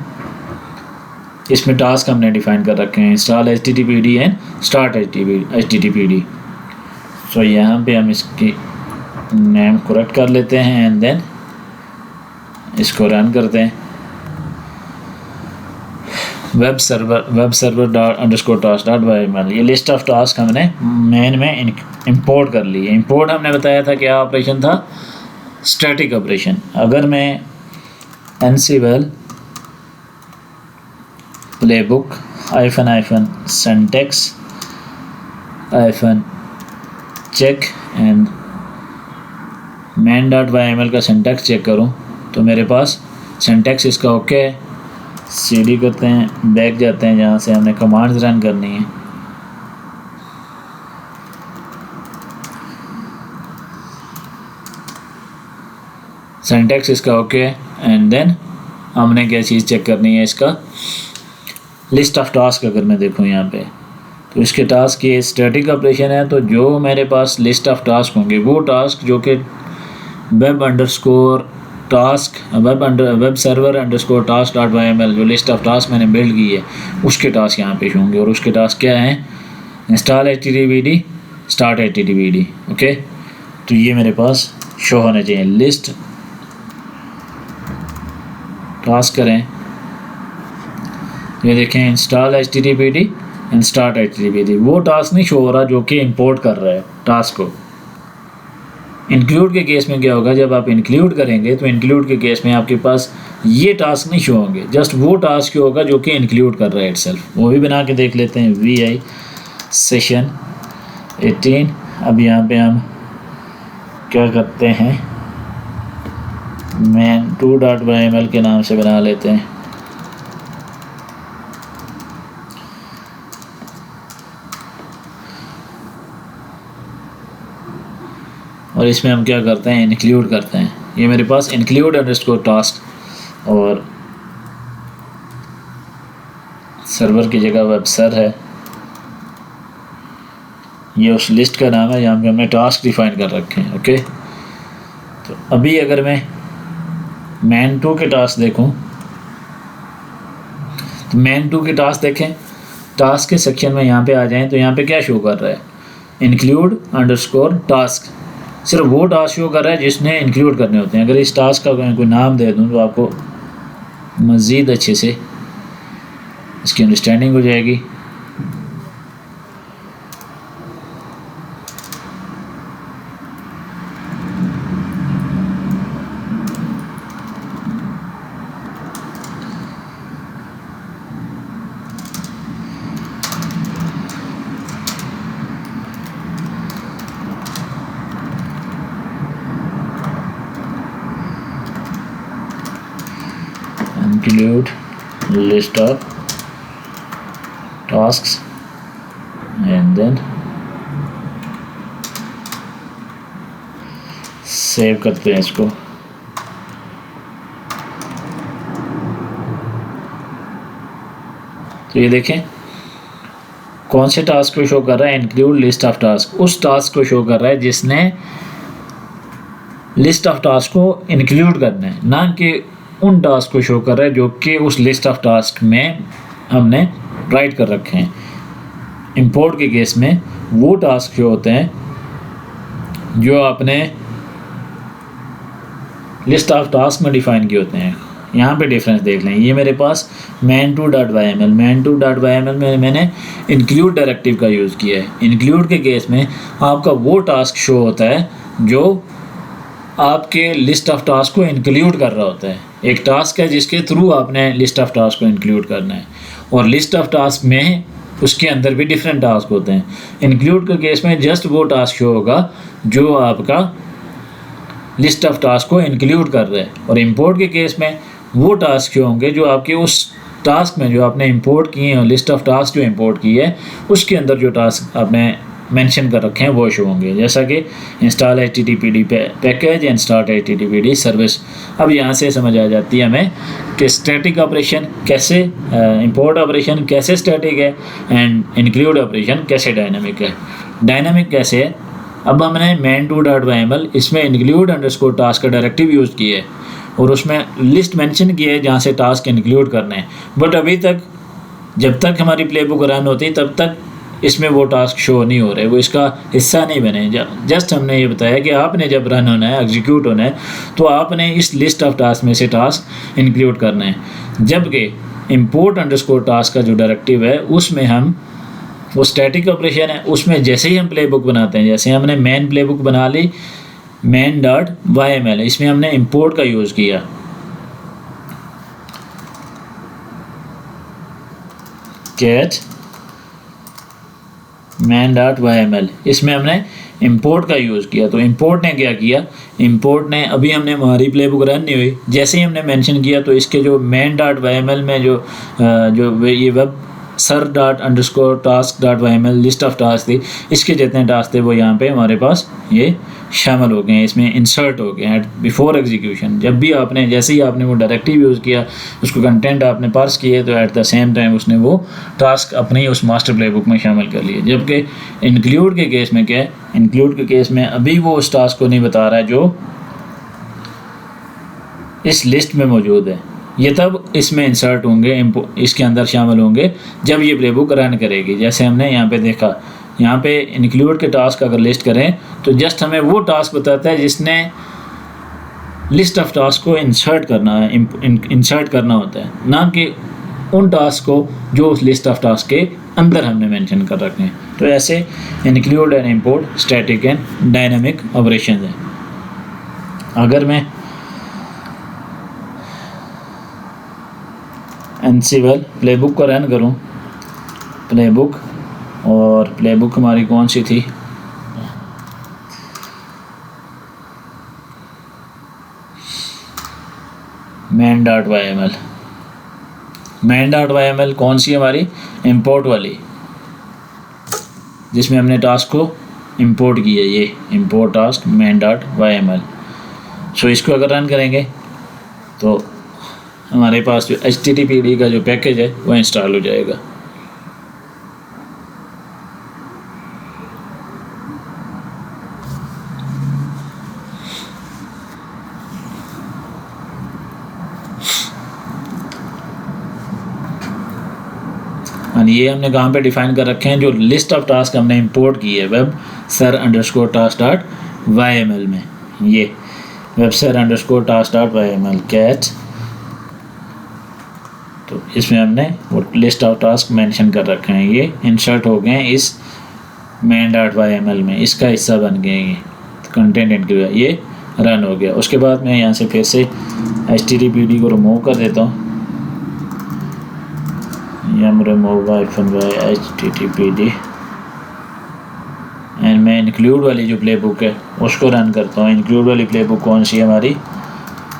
इसमें टास्क हमने डिफाइन कर रखे हैं, install HTTPD and start HTTPD। सो यहाँ पे हम इसकी नेम करेक्ट कर लेते हैं एंड देन इसको रन करते हैं। वेब सर्वर ._task.yml ये लिस्ट ऑफ टास्क हमने मेन में इंपोर्ट कर ली है। इंपोर्ट हमने बताया था क्या ऑपरेशन था, स्टैटिक ऑपरेशन, अगर मैं एनसीवेल प्लेबुक -syntax -check एंड main.yml का सिंटैक्स चेक करूं तो मेरे पास सिंटैक्स इसका ओके है। cd करते हैं, बैक जाते हैं जहाँ से हमने कमांड्स रन करनी है। सिंटैक्स इसका ओके है एंड देन हमने क्या चीज़ चेक करनी है, इसका लिस्ट ऑफ टास्क। अगर मैं देखूँ यहाँ पे तो इसके टास्क ये स्टैटिक ऑपरेशन है, तो जो मेरे पास लिस्ट ऑफ टास्क होंगे वो टास्क जो कि वेब सर्वर अंडरस्कोर task.yml जो लिस्ट ऑफ टास्क मैंने बिल्ड की है उसके टास्क यहाँ पे होंगे। और उसके टास्क क्या हैं, install httpd, start httpd। Okay, तो ये मेरे पास शो होने चाहिए। लिस्ट टास्क करें, ये देखें install httpd and start httpd, वो टास्क नहीं शो हो रहा जो कि इंपोर्ट कर रहा है टास्क को। इंक्लूड के केस में क्या होगा, जब आप इंक्लूड करेंगे तो इंक्लूड के केस में आपके पास ये टास्क नहीं शो होंगे, जस्ट वो टास्क शो होगा जो कि इंक्लूड कर रहा है इटसेल्फ। वो भी बना के देख लेते हैं। vi सेशन 18, अब यहाँ पे हम क्या करते हैं, main2.yml के नाम से बना लेते हैं। और इसमें हम क्या करते हैं, इंक्लूड करते हैं। ये मेरे पास इंक्लूड अंडरस्कोर टास्क और सर्वर की जगह वेब सर है, ये उस लिस्ट का नाम है जहाँ पे हमने टास्क डिफाइन कर रखे हैं। ओके, तो अभी अगर मैं main2 के टास्क देखूं तो main2 के टास्क देखें, टास्क के सेक्शन में यहाँ पे आ जाएं तो यहाँ पे क्या शो कर रहा है, इंक्लूड अंडरस्कोर टास्क। सिर्फ वो टास्क शो कर रहा है जिसने इंक्लूड करने होते हैं। अगर इस टास्क का कोई नाम दे दूँ तो आपको मज़ीद अच्छे से इसकी अंडरस्टैंडिंग हो जाएगी। Include list of tasks and then save करते हैं इसको। तो ये देखें कौन से टास्क को शो कर रहा है, इंक्लूड लिस्ट ऑफ टास्क, उस टास्क को शो कर रहा है जिसने लिस्ट ऑफ टास्क को इंक्लूड करना है, ना कि उन टास्क को शो कर रहा है जो कि उस लिस्ट ऑफ टास्क में हमने राइट कर रखे हैं। इंपोर्ट के केस में वो टास्क शो होते हैं जो आपने लिस्ट ऑफ टास्क में डिफाइन किए होते हैं। यहाँ पे डिफरेंस देख लें, ये मेरे पास main2.yml में मैंने इंक्लूड डायरेक्टिव का यूज़ किया है। इंक्लूड के केस में आपका वो टास्क शो होता है जो आपके लिस्ट ऑफ टास्क को इंक्लूड कर रहा होता है। एक टास्क है जिसके थ्रू आपने लिस्ट ऑफ टास्क को इंक्लूड करना है, और लिस्ट ऑफ टास्क में उसके अंदर भी डिफरेंट टास्क होते हैं। इंक्लूड के केस में जस्ट वो टास्क शो होगा जो आपका लिस्ट ऑफ टास्क को इंक्लूड कर रहा है, और इंपोर्ट के केस में वो टास्क शो होंगे जो आपके उस टास्क में जो आपने इंपोर्ट किए हैं, लिस्ट ऑफ टास्क जो इंपोर्ट की है उसके अंदर जो टास्क आपने मेंशन कर रखे हैं वो शो होंगे, जैसा कि install httpd package and start httpd service. अब यहाँ से समझ आ जाती है हमें कि स्टैटिक ऑपरेशन कैसे, इंपोर्ट ऑपरेशन कैसे स्टैटिक है एंड इंक्लूड ऑपरेशन कैसे डायनामिक है। डायनामिक कैसे है, अब हमने main2.yml इसमें इंक्लूड अंडरस्कोर टास्क का डायरेक्टिव यूज़ किया है और उसमें लिस्ट मेंशन की है जहाँ से टास्क इंक्लूड करने हैं, बट अभी तक जब तक हमारी प्लेबुक रन होती तब तक इसमें वो टास्क शो नहीं हो रहे, वो इसका हिस्सा नहीं बने। जस्ट हमने ये बताया कि आपने जब रन होना है, एग्जीक्यूट होना है, तो आपने इस लिस्ट ऑफ टास्क में से टास्क इंक्लूड करना है। जबकि इंपोर्ट अंडरस्कोर टास्क का जो डायरेक्टिव है उसमें हम, वो स्टैटिक ऑपरेशन है, उसमें जैसे ही हम प्लेबुक बनाते हैं, जैसे हमने मेन प्लेबुक बना ली main.yml, इसमें हमने इंपोर्ट का यूज़ किया। get main.yml, इसमें हमने इंपोर्ट का यूज़ किया। तो इंपोर्ट ने क्या किया, इंपोर्ट ने अभी हमने हमारी प्ले बुक रन नहीं हुई, जैसे ही हमने मेंशन किया तो इसके जो main.yml में जो ये web sir._task.yml list of task थी, इसके जितने टास्क थे वो यहाँ पे हमारे पास ये शामिल हो गए हैं, इसमें इंसर्ट हो गए हैं बिफोर एग्जीक्यूशन। जब भी आपने जैसे ही आपने वो डायरेक्टिव यूज़ किया, उसको कंटेंट आपने पार्स किए, तो एट द सेम टाइम उसने वो टास्क अपनी उस मास्टर प्ले बुक में शामिल कर लिए। जबकि इंक्लूड के केस में क्या है, इंक्लूड के केस में अभी वो उस टास्क को नहीं बता रहा है जो इस लिस्ट में मौजूद है, ये तब इसमें इंसर्ट होंगे, इसके अंदर शामिल होंगे जब ये प्ले बुक रन करेगी। जैसे हमने यहाँ पे देखा, यहाँ पे इंक्लूड के टास्क अगर लिस्ट करें तो जस्ट हमें वो टास्क बताता है जिसने लिस्ट ऑफ टास्क को इंसर्ट करना है, इंसर्ट करना होता है, ना कि उन टास्क को जो उस लिस्ट ऑफ टास्क के अंदर हमने मेंशन कर रखे हैं। तो ऐसे include and import static and dynamic operation है। अगर मैं एनसीबल प्लेबुक को रन करूं, प्लेबुक, और प्लेबुक हमारी कौन सी थी, main.yml, main.yml कौन सी हमारी, इंपोर्ट वाली, जिसमें हमने टास्क को इंपोर्ट किया, ये इंपोर्ट टास्क main.yml। सो इसको अगर रन करेंगे तो हमारे पास जो HTTPD का जो पैकेज है वो इंस्टॉल हो जाएगा। और ये हमने कहाँ पे डिफाइन कर रखे हैं, जो लिस्ट ऑफ टास्क हमने इंपोर्ट की है वेब sir_task.yml में, ये वेब sir_task.yml कैट, तो इसमें हमने वो लिस्ट ऑफ टास्क मेंशन कर रखे हैं, ये इंसर्ट हो गए हैं इस main.yml में, इसका हिस्सा बन गए ये कंटेंट इंक्लूड, ये रन हो गया। उसके बाद मैं यहाँ से फिर से HTTPD को रिमूव कर देता हूँ, remove HTTPD, एंड मैं इंक्लूड वाली जो प्ले बुक है उसको रन करता हूँ। इंक्लूड वाली प्ले बुक कौन सी है हमारी,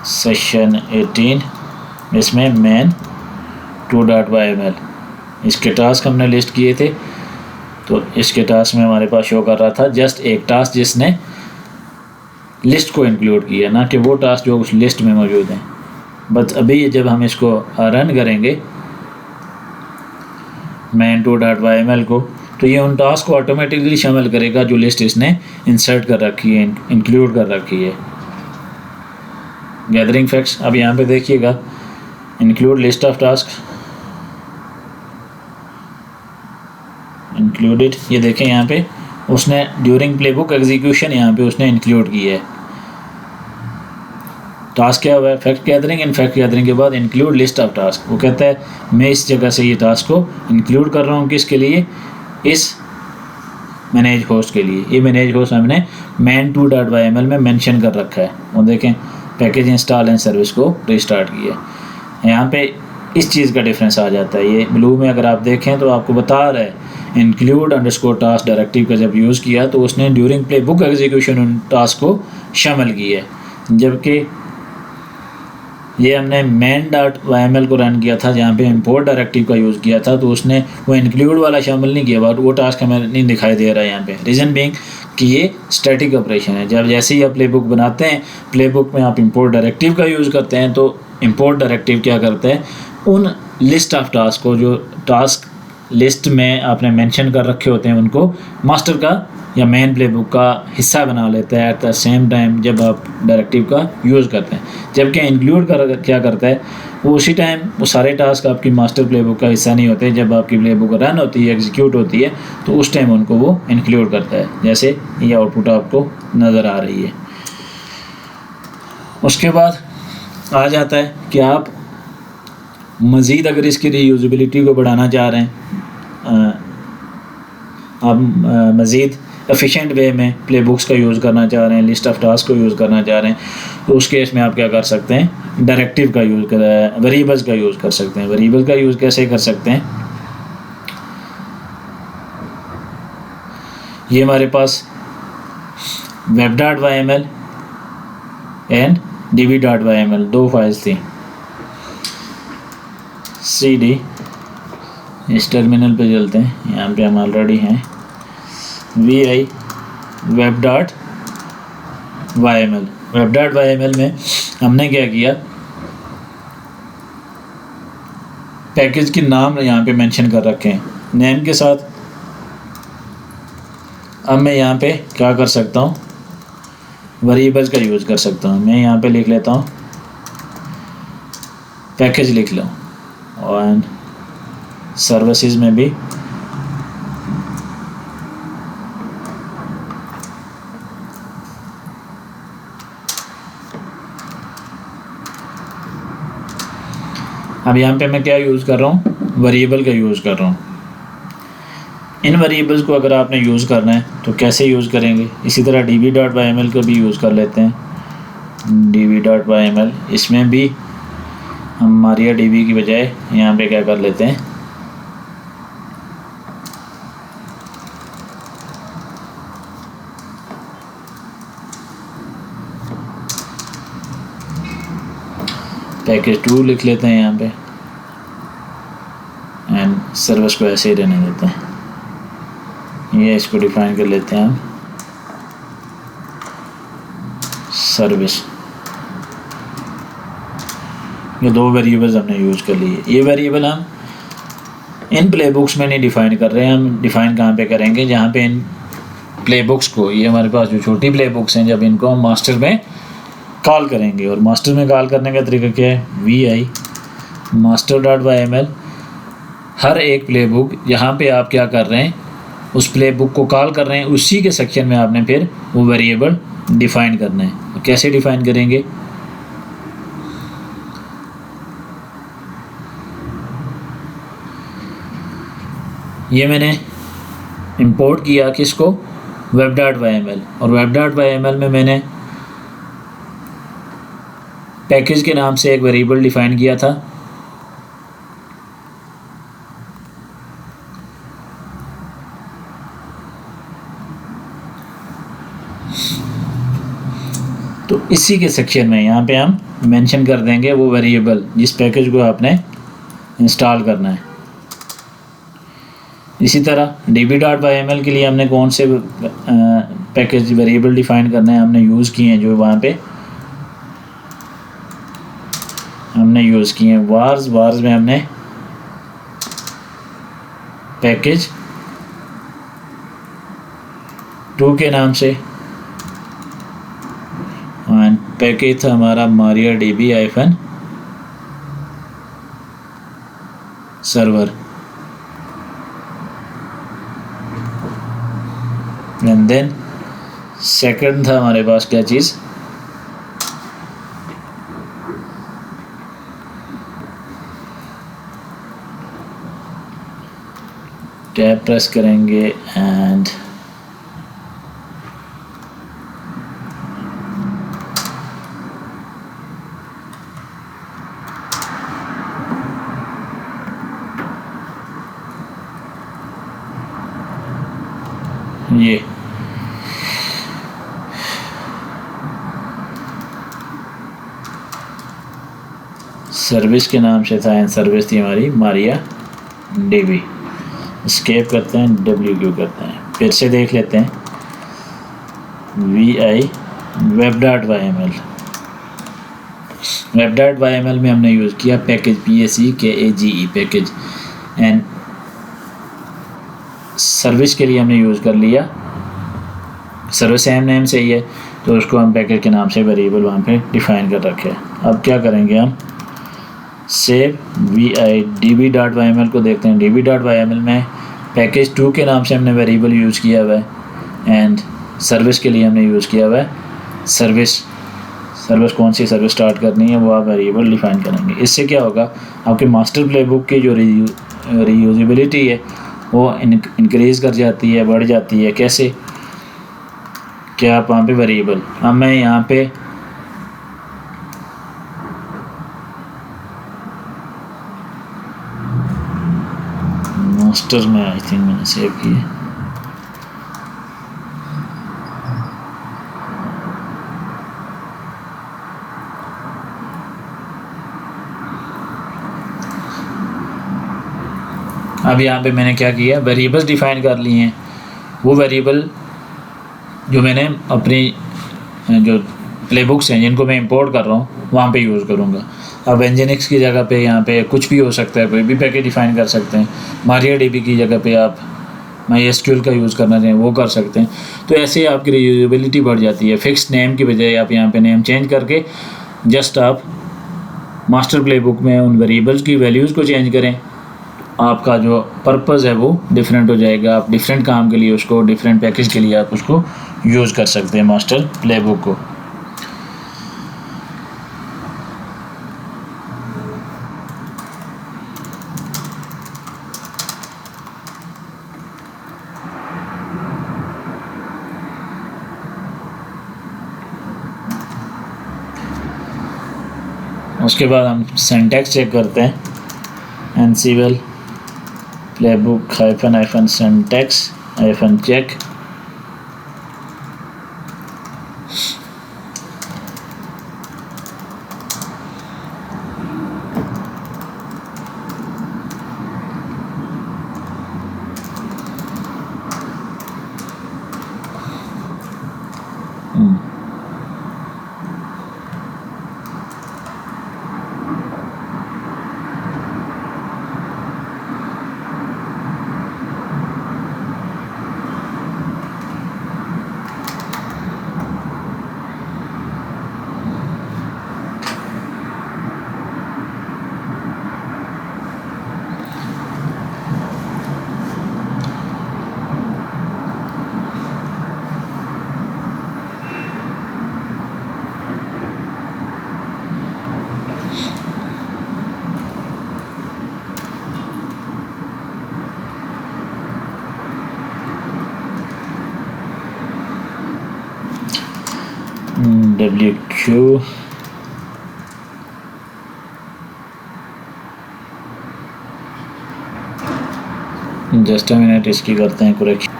सेशन 18, इसमें main2.yml, इसके टास्क हमने लिस्ट किए थे। तो इसके टास्क में हमारे पास शो कर रहा था जस्ट एक टास्क जिसने लिस्ट को इंक्लूड किया, ना कि वो टास्क जो उस लिस्ट में मौजूद हैं। बस अभी जब हम इसको रन करेंगे main2.yml को, तो ये उन टास्क को ऑटोमेटिकली शामिल करेगा जो लिस्ट इसने इंसर्ट कर रखी है, इंक्लूड कर रखी है। गैदरिंग फैक्ट्स, अब यहाँ पे देखिएगा, include list of task included, ये देखें यहाँ पे उसने ड्यूरिंग प्लेबुक एग्जीक्यूशन यहाँ पे उसने इंक्लूड किया है। टास्क क्या हुआ है, fact gathering, and fact gathering के बाद इंक्लूड लिस्ट ऑफ टास्क, वो कहता है मैं इस जगह से ये टास्क को इंक्लूड कर रहा हूँ, किसके लिए, इस मैनेज होस्ट के लिए। ये मैनेज होस्ट हमने main2.yml में मेंशन कर रखा है। वो देखें पैकेज इंस्टॉल एंड सर्विस को रिस्टार्ट किया, यहाँ पे इस चीज़ का डिफरेंस आ जाता है। ये ब्लू में अगर आप देखें तो आपको बता रहा है include_task डायरेक्टिव का जब यूज़ किया तो उसने ड्यूरिंग प्ले बुक एग्जीक्यूशन उन टास्क को शामिल किया है, जबकि ये हमने main.yml को रन किया था जहाँ पे इंपोर्ट डायरेक्टिव का यूज़ किया था, तो उसने वो इंक्लूड वाला शामिल नहीं किया, बट वो टास्क हमें नहीं दिखाई दे रहा है यहाँ पे। रीज़न बीइंग कि ये स्टैटिक ऑपरेशन है। जब जैसे ही आप प्ले बुक बनाते हैं, प्ले बुक में आप इंपोर्ट डायरेक्टिव का यूज़ करते हैं, तो इंपोर्ट डायरेक्टिव क्या करता है, उन लिस्ट ऑफ टास्क को जो टास्क लिस्ट में आपने मेंशन कर रखे होते हैं उनको मास्टर का या मेन प्ले बुक का हिस्सा बना लेता है एट द सेम टाइम जब आप डायरेक्टिव का यूज़ करते हैं। जबकि इंक्लूड कर क्या करता है, वो उसी टाइम वो सारे टास्क आपकी मास्टर प्ले बुक का हिस्सा नहीं होते। जब आपकी प्ले बुक रन होती है, एग्जीक्यूट होती है, तो उस टाइम उनको वो इंक्लूड करता है, जैसे ये आउटपुट आपको नज़र आ रही है। उसके बाद आ जाता है कि आप मज़ीद अगर इसकी रीयूज़बिलिटी को बढ़ाना चाह रहे हैं, आप मज़ीद एफिशिएंट वे में प्ले बुक्स का यूज़ करना चाह रहे हैं, लिस्ट ऑफ टास्क को यूज़ करना चाह रहे हैं, तो उस केस में आप क्या कर सकते हैं, डायरेक्टिव का यूज़ कर, वेरिएबल्स का यूज़ कर सकते हैं। वेरिएबल का यूज़ कैसे कर सकते हैं, ये हमारे पास web.yml एंड db.yml दो फाइल्स थी। cd, इस टर्मिनल पे चलते हैं, यहाँ पे हम ऑलरेडी हैं, vi web.yml में हमने क्या किया, पैकेज के नाम यहाँ पे मेंशन कर रखे हैं नेम के साथ। अब मैं यहाँ पे क्या कर सकता हूँ, वेरिएबल्स का यूज़ कर सकता हूँ। मैं यहाँ पे लिख लेता हूँ पैकेज लिख लो, और सर्विसेज में भी अब यहाँ पे मैं क्या यूज़ कर रहा हूँ, वेरिएबल का यूज़ कर रहा हूँ। इन वेरिएबल्स को अगर आपने यूज़ करना है तो कैसे यूज़ करेंगे, इसी तरह db.yml का भी यूज़ कर लेते हैं। db.yml, इसमें भी हम MariaDB की बजाय यहाँ पे क्या कर लेते हैं, पैकेज 2 लिख लेते हैं यहाँ पे, एंड सर्विस को ऐसे ही रहने देते हैं। ये इसको डिफाइन कर लेते हैं हम सर्विस। ये दो वेरिएबल्स हमने यूज कर लिए। ये वेरिएबल हम इन प्ले बुक्स में नहीं डिफाइन कर रहे हैं, हम डिफाइन कहाँ पे करेंगे, जहाँ पे इन प्ले बुक्स को, ये हमारे पास जो छोटी प्ले बुक्स हैं, जब इनको हम मास्टर में कॉल करेंगे। और मास्टर में कॉल करने का तरीका क्या है, vi master.yml, हर एक प्ले बुक यहाँ पे आप क्या कर रहे हैं, उस प्ले बुक को कॉल कर रहे हैं, उसी के सेक्शन में आपने फिर वो वेरिएबल डिफाइन करना है। तो कैसे डिफाइन करेंगे, ये मैंने इंपोर्ट किया किसको, web.yml, और web.yml में मैंने पैकेज के नाम से एक वेरिएबल डिफाइन किया था। तो इसी के सेक्शन में यहाँ पे हम मेंशन कर देंगे वो वेरिएबल जिस पैकेज को आपने इंस्टॉल करना है। इसी तरह db.yml के लिए हमने कौन से पैकेज वेरिएबल डिफाइन करने हैं, हमने यूज़ किए हैं, जो वहाँ पे हमने यूज़ किए हैं वार्स में हमने पैकेज 2 के नाम से, एंड पैकेज था हमारा MariaDB server, and then second था हमारे पास क्या चीज़, टैब प्रेस करेंगे एंड ये सर्विस के नाम से था, एंड सर्विस थी हमारी MariaDB। स्केप करते हैं, WQ करते हैं, फिर से देख लेते हैं, vi web.yml में हमने यूज़ किया package PACKAGE package, and service के लिए हमने यूज़ कर लिया, सर्विस सेम नेम से ही है, तो उसको हम पैकेज के नाम से वेरिएबल वहाँ पे डिफाइन कर रखे हैं। अब क्या करेंगे, हम सेव vi db.yml को देखते हैं। db.yml में पैकेज 2 के नाम से हमने वेरिएबल यूज़ किया हुआ है, एंड सर्विस के लिए हमने यूज़ किया हुआ है सर्विस कौन सी सर्विस स्टार्ट करनी है वो आप वेरिएबल डिफाइन करेंगे। इससे क्या होगा, आपके मास्टर प्ले बुक की जो रीयूजेबिलिटी है वो इंक्रीज़ कर जाती है, बढ़ जाती है। कैसे, क्या आप वहाँ पे वेरिएबल, अब मैं यहाँ पे मास्टर में आई थिंक मैंने सेव किया, अब यहाँ पे मैंने क्या किया, वेरिएबल्स डिफाइन कर लिए हैं। वो वेरिएबल जो मैंने अपनी जो प्लेबुक्स हैं जिनको मैं इंपोर्ट कर रहा हूँ वहाँ पे यूज़ करूँगा। अब nginx की जगह पे यहाँ पे कुछ भी हो सकता है, कोई भी पैकेज डिफाइन कर सकते हैं। MariaDB की जगह पे आप MySQL का यूज़ करना चाहें वो कर सकते हैं। तो ऐसे आपकी रीयूजेबिलिटी बढ़ जाती है। फिक्स नेम की बजाय आप यहाँ पे नेम चेंज करके जस्ट आप मास्टर प्लेबुक में उन वेरिएबल्स की वैल्यूज़ को चेंज करें, आपका जो पर्पज़ है वो डिफरेंट हो जाएगा। आप डिफरेंट काम के लिए उसको, डिफरेंट पैकेज के लिए आप उसको यूज़ कर सकते हैं मास्टर प्लेबुक को। उसके बाद हम सिंटैक्स चेक करते हैं, Ansible playbook --- syntax -check. WQ just minute, इसकी करते हैं करेक्शन।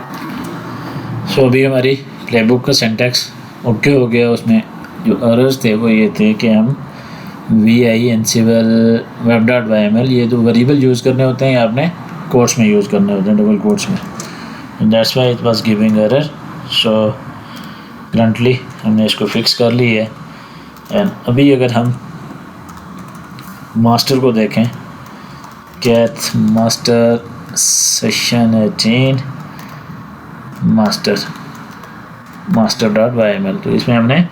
सो अभी हमारी प्लेबुक का सिंटैक्स ओके हो गया। उसमें जो एरर्स थे वो ये थे कि हम VI एनसीवेल web.yml ये तो वेरिएबल यूज़ करने होते हैं, आपने कोट्स में यूज़ करने होते हैं, डबल कोट्स में। That's why it was giving error. So currently हमने इसको फिक्स कर ली है। एंड अभी अगर हम मास्टर को देखें, कैथ मास्टर सेशन 18 master.yml, तो इसमें हमने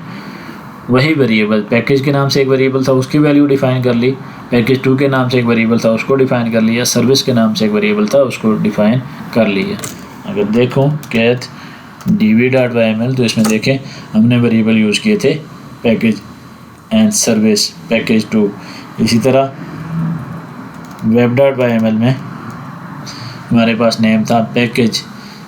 वही वेरिएबल, पैकेज के नाम से एक वेरिएबल था उसकी वैल्यू डिफाइन कर ली, पैकेज 2 के नाम से एक वेरिएबल था उसको डिफाइन कर लिया, सर्विस के नाम से एक वेरिएबल था उसको डिफाइन कर लिया। अगर देखो कैथ db.yml, तो इसमें देखें हमने वेरिएबल यूज़ किए थे पैकेज एंड सर्विस, पैकेज 2। इसी तरह web.yml में हमारे पास नेम था, पैकेज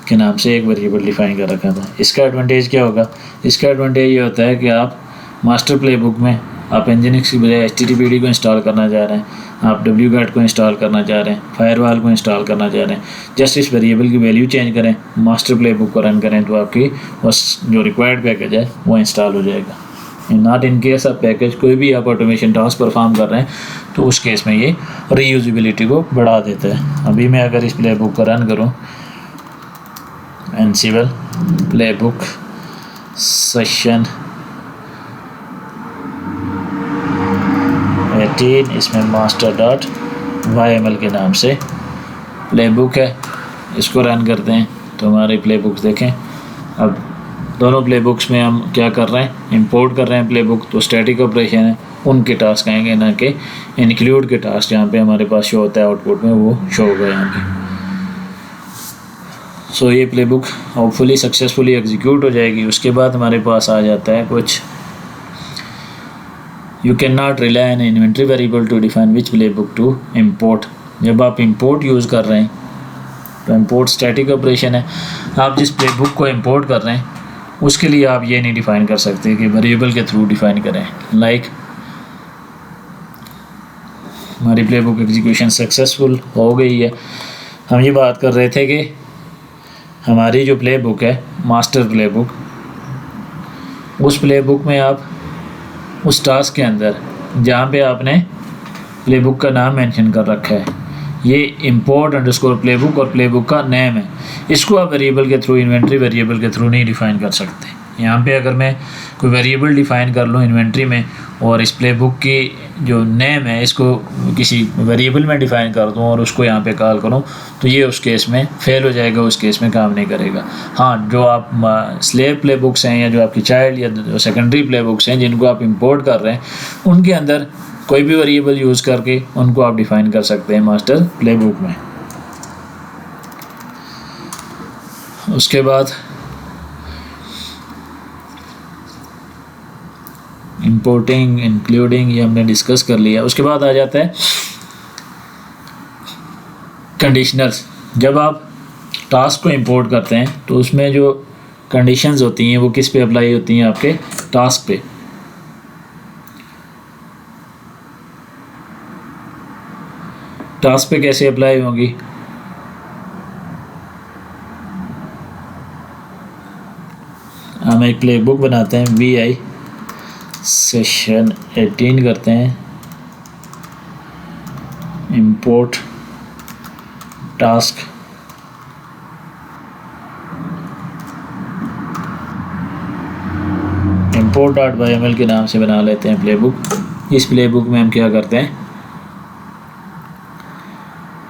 के नाम से एक वेरिएबल डिफाइन कर रखा था। इसका एडवांटेज क्या होगा? इसका एडवांटेज ये होता है कि आप मास्टर प्लेबुक में आप nginx की बजाय httpd को इंस्टॉल करना चाह रहे हैं, आप wget को इंस्टॉल करना चाह रहे हैं, फायरवॉल को इंस्टॉल करना चाह रहे हैं, जस्ट इस वेरिएबल की वैल्यू चेंज करें, मास्टर प्लेबुक को रन करें, तो आपकी बस जो रिक्वायर्ड पैकेज है वो इंस्टॉल हो जाएगा। नॉट इन केस आप पैकेज कोई भी आप ऑटोमेशन टास्क परफॉर्म कर रहे हैं तो उस केस में ये रीयूजेबिलिटी को बढ़ा देता है। अभी मैं अगर इस प्लेबुक को रन करूँ, एनसीवेल प्लेबुक सेशन 18, इसमें master.yml के नाम से प्लेबुक है, इसको रन करते हैं तो हमारे प्लेबुक्स देखें। अब दोनों प्लेबुक्स में हम क्या कर रहे हैं, इंपोर्ट कर रहे हैं प्लेबुक, तो स्टैटिक ऑपरेशन है उनके टास्क आएंगे, ना कि इंक्लूड के टास्क जहाँ पे हमारे पास शो होता है आउटपुट में वो शो होगा यहाँ पे। सो ये प्लेबुक होपफुली सक्सेसफुली एग्जीक्यूट हो जाएगी। उसके बाद हमारे पास आ जाता है कुछ, you can not rely on inventory variable to define which playbook to import. जब आप इम्पोर्ट यूज़ कर रहे हैं तो इम्पोर्ट स्टैटिक ऑपरेशन है, आप जिस प्लेबुक को इम्पोर्ट कर रहे हैं उसके लिए आप ये नहीं डिफ़ाइन कर सकते कि वेरिएबल के थ्रू डिफ़ाइन करें। लाइक हमारी प्ले बुक एग्जीक्यूशन सक्सेसफुल हो गई है। हम ये बात कर रहे थे कि हमारी जो प्ले बुक है मास्टर प्ले बुक, उस प्ले बुक में आप उस टास्क के अंदर जहाँ पे आपने प्ले बुक का नाम मेंशन कर रखा है, ये इंपोर्ट अंडरस्कोर प्ले बुक और प्ले बुक का नेम है, इसको आप वेरिएबल के थ्रू, इन्वेंट्री वेरिएबल के थ्रू नहीं डिफ़ाइन कर सकते। यहाँ पे अगर मैं कोई वेरिएबल डिफ़ाइन कर लूँ इन्वेंट्री में और इस प्ले बुक की जो नेम है इसको किसी वेरिएबल में डिफ़ाइन कर दूँ और उसको यहाँ पे कॉल करूँ, तो ये उस केस में फेल हो जाएगा, उस केस में काम नहीं करेगा। हाँ, जो आप स्लेव प्ले बुक्स हैं या जो आपकी चाइल्ड या जो सेकेंडरी प्ले बुक्स हैं जिनको आप इंपोर्ट कर रहे हैं, उनके अंदर कोई भी वेरिएबल यूज़ करके उनको आप डिफ़ाइन कर सकते हैं मास्टर प्ले बुक में। उसके बाद इंपोर्टिंग, इंक्लूडिंग, ये हमने डिस्कस कर लिया। उसके बाद आ जाता है कंडीशनल्स। जब आप टास्क को इंपोर्ट करते हैं तो उसमें जो कंडीशंस होती हैं वो किस पे अप्लाई होती हैं? आपके टास्क पे। टास्क पे कैसे अप्लाई होंगी? हम एक प्ले बुक बनाते हैं, VI सेशन 18 करते हैं, इंपोर्ट टास्क, import.yml के नाम से बना लेते हैं प्ले बुक। इस प्ले बुक में हम क्या करते हैं?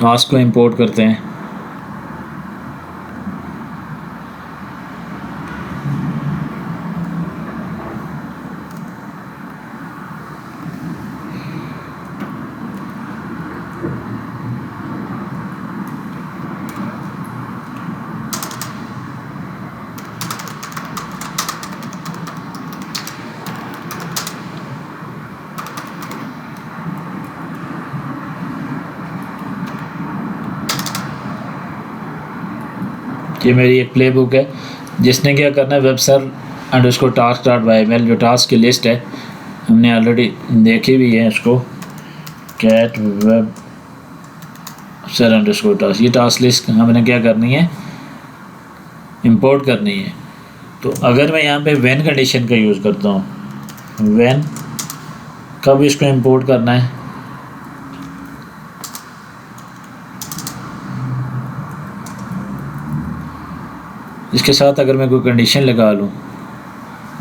टास्क को इंपोर्ट करते हैं, ये मेरी एक प्ले बुक है जिसने क्या करना है, web server underscore task dot Y जो टास्क की लिस्ट है, हमने ऑलरेडी देखी भी है इसको, cat web sir underscore task, ये टास्क लिस्ट हमने क्या करनी है? इंपोर्ट करनी है। तो अगर मैं यहाँ पे व्हेन कंडीशन का यूज़ करता हूँ, व्हेन कब इसको इंपोर्ट करना है? इसके साथ अगर मैं कोई कंडीशन लगा लूँ,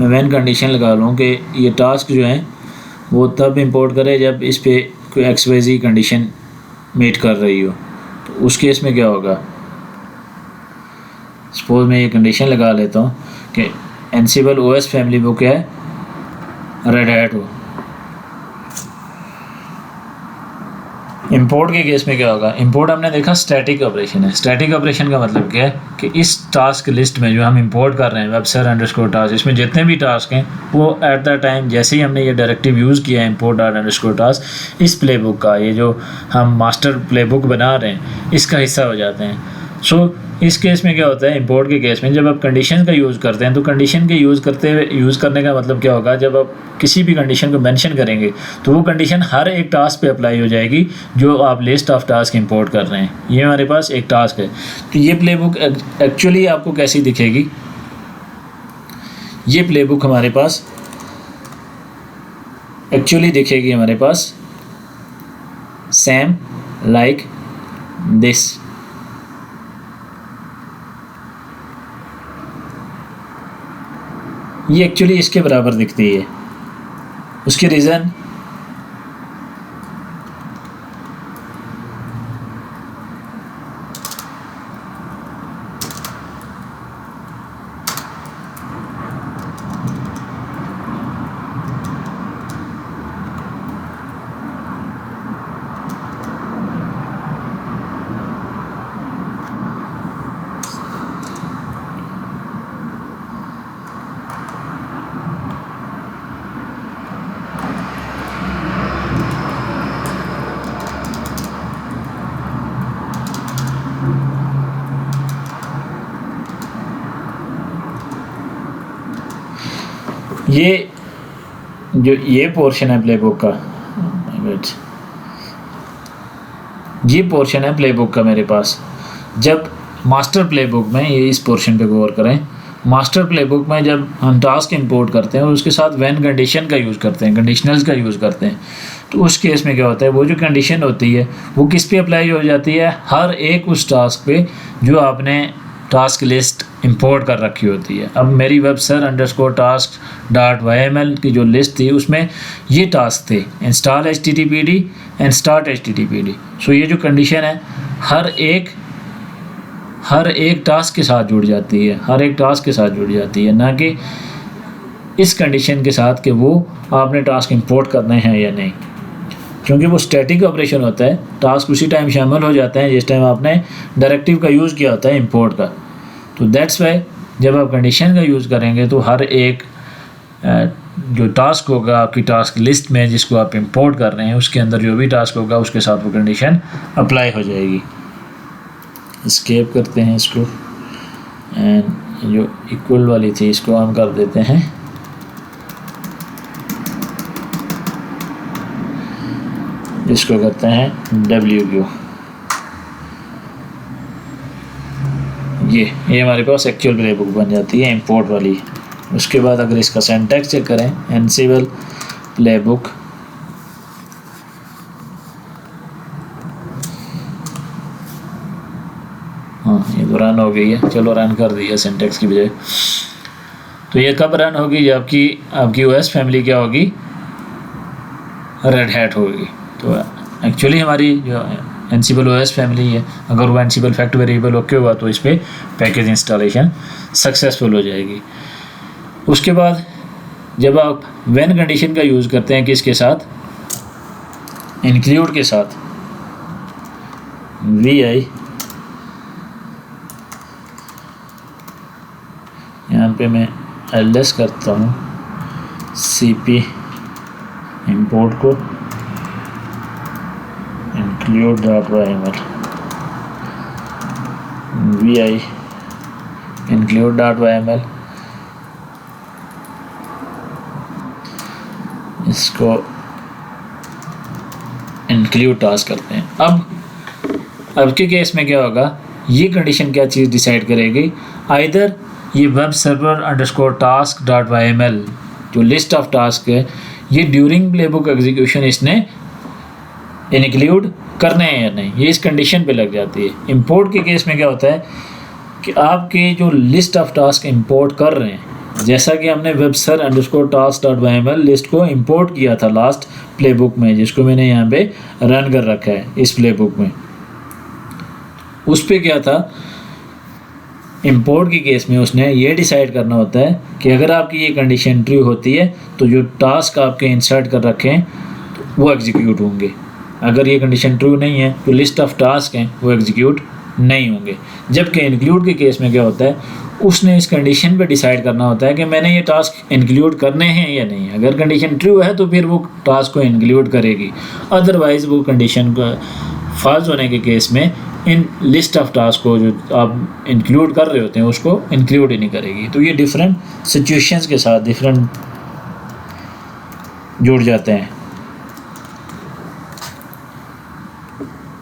मैं व्हेन कंडीशन लगा लूँ कि ये टास्क जो है वो तब इंपोर्ट करे जब इस पे कोई XYZ कंडीशन मीट कर रही हो, तो उस केस में क्या होगा? सपोज मैं ये कंडीशन लगा लेता हूँ कि एनसिबल OS फैमिली बुक है रेड हैट हो। इंपोर्ट के केस में क्या होगा? इंपोर्ट हमने देखा स्टैटिक ऑपरेशन है। स्टैटिक ऑपरेशन का मतलब क्या है कि इस टास्क लिस्ट में जो हम इंपोर्ट कर रहे हैं, वेब सर्वर अंडरस्कोर टास्क, इसमें जितने भी टास्क हैं वो एट द टाइम जैसे ही हमने ये डायरेक्टिव यूज़ किया है इंपोर्ट डॉट अंडरस्कोर टास्क, इस प्ले बुक का, ये जो हम मास्टर प्ले बुक बना रहे हैं, इसका हिस्सा हो जाते हैं। सो इस केस में क्या होता है? इंपोर्ट के केस में जब आप कंडीशन का यूज़ करते हैं तो कंडीशन के यूज़ करने का मतलब क्या होगा? जब आप किसी भी कंडीशन को मेंशन करेंगे तो वो कंडीशन हर एक टास्क पे अप्लाई हो जाएगी जो आप लिस्ट ऑफ टास्क इंपोर्ट कर रहे हैं। ये हमारे पास एक टास्क है। तो ये प्ले बुक एक्चुअली आपको कैसी दिखेगी? ये प्ले बुक हमारे पास एक्चुअली दिखेगी हमारे पास सेम लाइक दिस। ये एक्चुअली इसके बराबर दिखती है। उसकी रीज़न ये जो ये पोर्शन है प्लेबुक का, ये पोर्शन है प्लेबुक का मेरे पास। जब मास्टर प्लेबुक में, ये इस पोर्शन पे गौर करें, मास्टर प्लेबुक में जब हम टास्क इंपोर्ट करते हैं और उसके साथ व्हेन कंडीशन का यूज़ करते हैं, कंडीशनल्स का यूज़ करते हैं, तो उस केस में क्या होता है, वो जो कंडीशन होती है वो किस पे अप्लाई हो जाती है, हर एक उस टास्क पे जो आपने टास्क लिस्ट इंपोर्ट कर रखी होती है। अब मेरी webser_task.yml की जो लिस्ट थी उसमें ये टास्क थे, install httpd and start httpd। सो ये जो कंडीशन है हर एक टास्क के साथ जुड़ जाती है, हर एक टास्क के साथ जुड़ जाती है, ना कि इस कंडीशन के साथ कि वो आपने टास्क इंपोर्ट करने हैं या नहीं, क्योंकि वो स्टैटिक ऑपरेशन होता है। टास्क उसी टाइम शामिल हो जाते हैं जिस टाइम आपने डायरेक्टिव का यूज़ किया होता है इंपोर्ट का। तो दैट्स वाई जब आप कंडीशन का यूज़ करेंगे तो हर एक जो टास्क होगा आपकी टास्क लिस्ट में जिसको आप इंपोर्ट कर रहे हैं, उसके अंदर जो भी टास्क होगा उसके साथ वो कंडीशन अप्लाई हो जाएगी। एस्केप करते हैं इसको, एंड जो इक्वल वाली थी इसको हम कर देते हैं इसको करते हैं WQ। ये हमारे पास एक्चुअल प्लेबुक बन जाती है इंपोर्ट वाली। उसके बाद अगर इसका सिंटैक्स चेक करें, एनसिबल प्लेबुक, हाँ ये तो रन हो गई है, चलो रन कर दी है सिंटैक्स की बजाय। तो ये कब रन होगी, जब आपकी OS फैमिली क्या होगी, रेड हैट होगी। तो एक्चुअली हमारी जो एनसिबल OS फैमिली है, अगर वो एनसिबल फैक्ट वेरिएबल ओके हुआ तो इस पर पैकेज इंस्टॉलेशन सक्सेसफुल हो जाएगी। उसके बाद जब आप व्हेन कंडीशन का यूज़ करते हैं किसके साथ, इंक्लूड के साथ, VI यहाँ पे मैं ls करता हूँ CP इंपोर्ट को include.yml, vi include.yml, इसको इंक्लूड टास्क करते हैं। अब के केस में क्या होगा, ये कंडीशन क्या चीज़ डिसाइड करेगी, आइदर ये webserver_task.yml जो लिस्ट ऑफ टास्क है, ये ड्यूरिंग प्लेबुक एग्जीक्यूशन इसने इंक्लूड करने हैं या नहीं, ये इस कंडीशन पे लग जाती है। इंपोर्ट के केस में क्या होता है कि आपके जो लिस्ट ऑफ टास्क इंपोर्ट कर रहे हैं, जैसा कि हमने webser_task.yml लिस्ट को इंपोर्ट किया था लास्ट प्लेबुक में, जिसको मैंने यहाँ पे रन कर रखा है इस प्लेबुक में, उस पे क्या था, इंपोर्ट के केस में उसने ये डिसाइड करना होता है कि अगर आपकी ये कंडीशन ट्रू होती है तो जो टास्क आपके इंसर्ट कर रखे हैं तो वो एग्जीक्यूट होंगे, अगर ये कंडीशन ट्रू नहीं है तो लिस्ट ऑफ टास्क हैं वो एग्जीक्यूट नहीं होंगे। जबकि इंक्लूड के केस में क्या होता है, उसने इस कंडीशन पे डिसाइड करना होता है कि मैंने ये टास्क इंक्लूड करने हैं या नहीं। अगर कंडीशन ट्रू है तो फिर वो टास्क को इंक्लूड करेगी, अदरवाइज़ वो कंडीशन का फॉल्स होने के केस में इन लिस्ट ऑफ टास्क को जो आप इंक्लूड कर रहे होते हैं उसको इंक्लूड ही नहीं करेगी। तो ये डिफरेंट सिचुएशंस के साथ डिफरेंट जुड़ जाते हैं।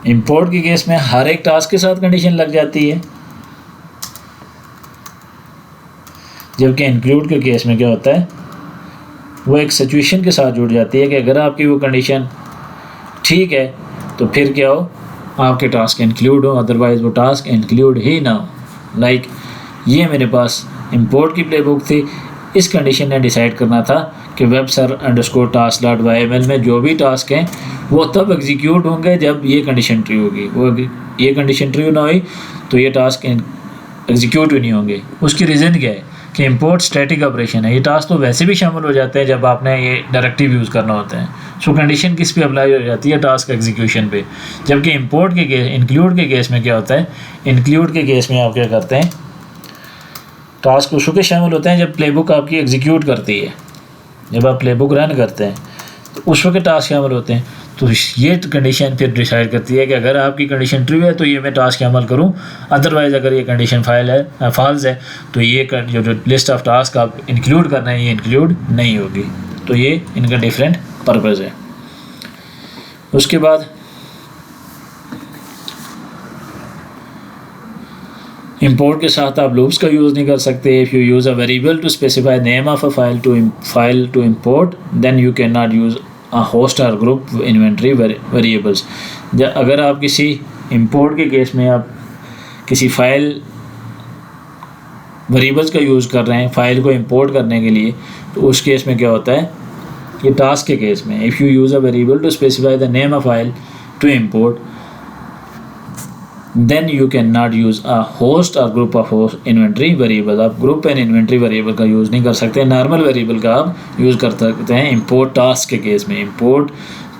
इंपोर्ट के केस में हर एक टास्क के साथ कंडीशन लग जाती है, जबकि इंक्लूड के केस में क्या होता है, वो एक सिचुएशन के साथ जुड़ जाती है कि अगर आपकी वो कंडीशन ठीक है तो फिर क्या हो, आपके टास्क इंक्लूड हो, अदरवाइज़ वो टास्क इंक्लूड ही ना हो। लाइक ये मेरे पास इंपोर्ट की प्लेबुक थी, इस कंडीशन ने डिसाइड करना था कि webser_task.yml में जो भी टास्क हैं वो तब एग्जीक्यूट होंगे जब ये कंडीशन ट्रू होगी, वो ये कंडीशन ट्रू ना हुई तो ये टास्क एग्जीक्यूट भी नहीं होंगे। उसकी रीज़न क्या है कि इंपोर्ट स्टैटिक ऑपरेशन है, ये टास्क तो वैसे भी शामिल हो जाते हैं जब आपने ये डायरेक्टिव यूज़ करना होता है। सो कंडीशन किस पे अप्लाई हो जाती है, टास्क एग्जीक्यूशन पे। जबकि इंपोर्ट के केस, इंक्लूड के केस में क्या होता है, इंक्लूड के केस में आप क्या करते हैं, टास्क उस वक्त शामिल होते हैं जब प्लेबुक आपकी एग्जीक्यूट करती है, जब आप प्लेबुक रन करते हैं। तो उस वक्त टास्क के अमल होते हैं। तो ये कंडीशन फिर डिसाइड करती है कि अगर आपकी कंडीशन ट्रू है तो ये मैं टास्क के अमल करूँ, अदरवाइज़ अगर ये कंडीशन फॉल्स है तो ये जो लिस्ट ऑफ टास्क आप इंक्लूड करना है ये इंक्लूड नहीं होगी। तो ये इनका डिफरेंट पर्पज़ है। उसके बाद इंपोर्ट के साथ आप लूप्स का यूज़ नहीं कर सकते। If you use a variable to specify name of a file to import then you can not use a host or group inventory variables. अगर आप किसी इंपोर्ट के केस में आप किसी फाइल वेरिएबल्स का यूज़ कर रहे हैं फाइल को इंपोर्ट करने के लिए, तो उस केस में क्या होता है, ये टास्क के केस में if you use a variable to specify the name of file to import then you can not use a host or group of host inventory variable. आप ग्रुप एंड इन्वेंट्री वेरिएबल का यूज़ नहीं कर सकते। नॉर्मल वेरिएबल का आप यूज़ कर सकते हैं इंपोर्ट टास्क के केस में। इंपोर्ट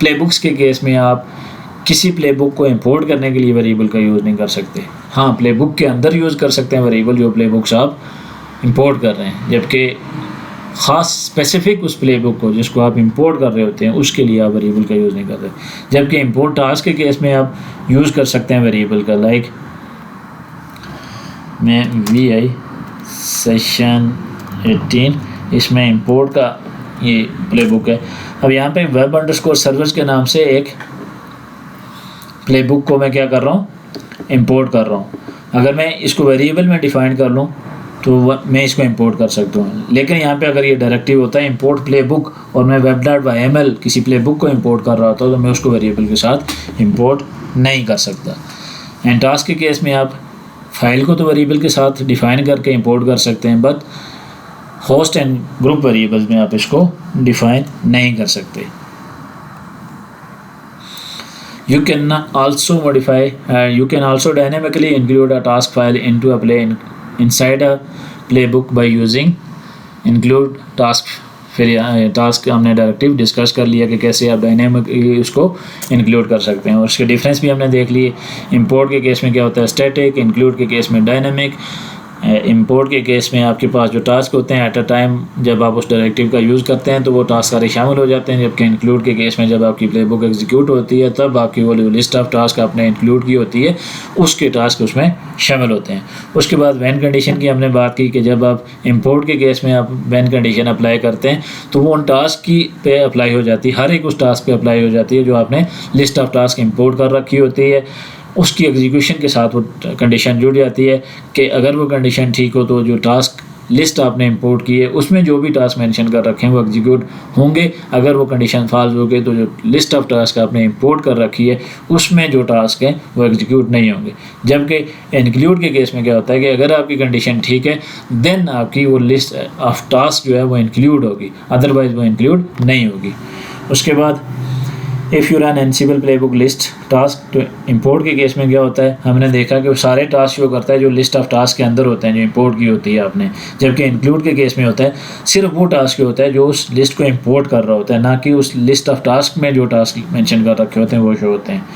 प्लेबुक्स के केस में आप किसी प्लेबुक को इंपोर्ट करने के लिए वेरिएबल का यूज़ नहीं कर सकते। हाँ, प्लेबुक के अंदर यूज़ कर सकते हैं वेरिएबल जो प्लेबुक्स आप इंपोर्ट कर रहे हैं, जबकि ख़ास स्पेसिफिक उस प्लेबुक को जिसको आप इंपोर्ट कर रहे होते हैं उसके लिए आप वेरिएबल का यूज़ नहीं कर रहे। जबकि इंपोर्ट टास्क के केस में आप यूज़ कर सकते हैं वेरिएबल का। लाइक मैं VI सेशन 18 इसमें इंपोर्ट का ये प्लेबुक है। अब यहाँ पे वेब अंडरस्कोर सर्वर्स के नाम से एक प्लेबुक को मैं क्या कर रहा हूँ, इंपोर्ट कर रहा हूँ। अगर मैं इसको वेरिएबल में डिफ़ाइन कर लूँ तो मैं इसको इंपोर्ट कर सकता हूँ। लेकिन यहाँ पे अगर ये डायरेक्टिव होता है इंपोर्ट प्लेबुक और मैं web.yml किसी प्लेबुक को इंपोर्ट कर रहा होता तो मैं उसको वेरिएबल के साथ इंपोर्ट नहीं कर सकता। एंड टास्क के केस में आप फाइल को तो वेरिएबल के साथ डिफ़ाइन करके इंपोर्ट कर सकते हैं, but host and group variables में आप इसको डिफ़ाइन नहीं कर सकते। You can also modify, you can also dynamically include a task file into a inside a playbook by using include task। फिर टास्क हमने डायरेक्टिव डिस्कस कर लिया कि कैसे आप डायनेमिक उसको इंक्लूड कर सकते हैं और उसके डिफरेंस भी हमने देख लिए। इंपोर्ट के केस में क्या होता है स्टैटिक, इंक्लूड के केस में डायनेमिक। इंपोर्ट के केस में आपके पास जो टास्क होते हैं एट अ टाइम जब आप उस डायरेक्टिव का यूज़ करते हैं तो वो टास्क सारे शामिल हो जाते हैं, जबकि इंक्लूड के केस में जब आपकी प्लेबुक एग्जीक्यूट होती है तब आपकी वो लिस्ट ऑफ टास्क आपने इंक्लूड की होती है उसके टास्क उसमें शामिल होते हैं। उसके बाद व्हेन कंडीशन की हमने बात की कि जब आप इंपोर्ट के केस में आप व्हेन कंडीशन अप्लाई करते हैं तो वो उन टास्क की पे अप्लाई हो जाती है, हर एक उस टास्क पे अप्लाई हो जाती है जो आपने लिस्ट ऑफ टास्क इंपोर्ट कर रखी होती है। उसकी एग्जीक्यूशन के साथ वो कंडीशन जुड़ जाती है कि अगर वो कंडीशन ठीक हो तो जो टास्क लिस्ट आपने इंपोर्ट की है उसमें जो भी टास्क मेंशन कर रखे हैं वो एग्जीक्यूट होंगे। अगर वो कंडीशन फॉल्स हो गई तो जो लिस्ट ऑफ टास्क आपने इंपोर्ट कर रखी है उसमें जो टास्क हैं वो एग्जीक्यूट नहीं होंगे। जबकि इंक्लूड के केस में क्या होता है कि अगर आपकी कंडीशन ठीक है देन आपकी वो लिस्ट ऑफ टास्क जो है वो इंक्लूड होगी, अदरवाइज वो इंक्लूड नहीं होगी। उसके बाद if you run एनसिबल playbook list task, तो इंपोर्ट के केस में क्या होता है हमने देखा कि वो सारे टास्क शो करता है जो लिस्ट ऑफ टास्क के अंदर होते हैं जो इंपोर्ट की होती है आपने। जबकि इंक्लूड के केस में होता है सिर्फ वो टास्क होता है जो उस लिस्ट को इंपोर्ट कर रहा होता है, ना कि उस लिस्ट ऑफ टास्क में जो टास्क मेंशन कर रखे होते हैं वो शो होते हैं।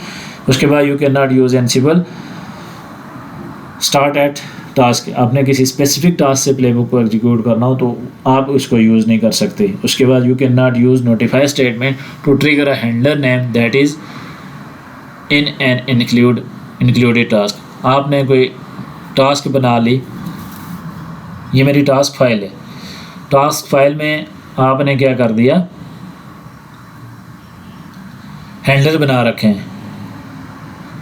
उसके बाद you can not use एनसिबल start at task. आपने किसी स्पेसिफिक टास्क से प्लेबुक को एग्जीक्यूट करना हो तो आप उसको यूज़ नहीं कर सकते। उसके बाद you can not use notify statement to trigger a handler name that is in an included task. आपने कोई टास्क बना ली, ये मेरी टास्क फाइल है, टास्क फाइल में आपने क्या कर दिया हैंडलर बना रखे हैं,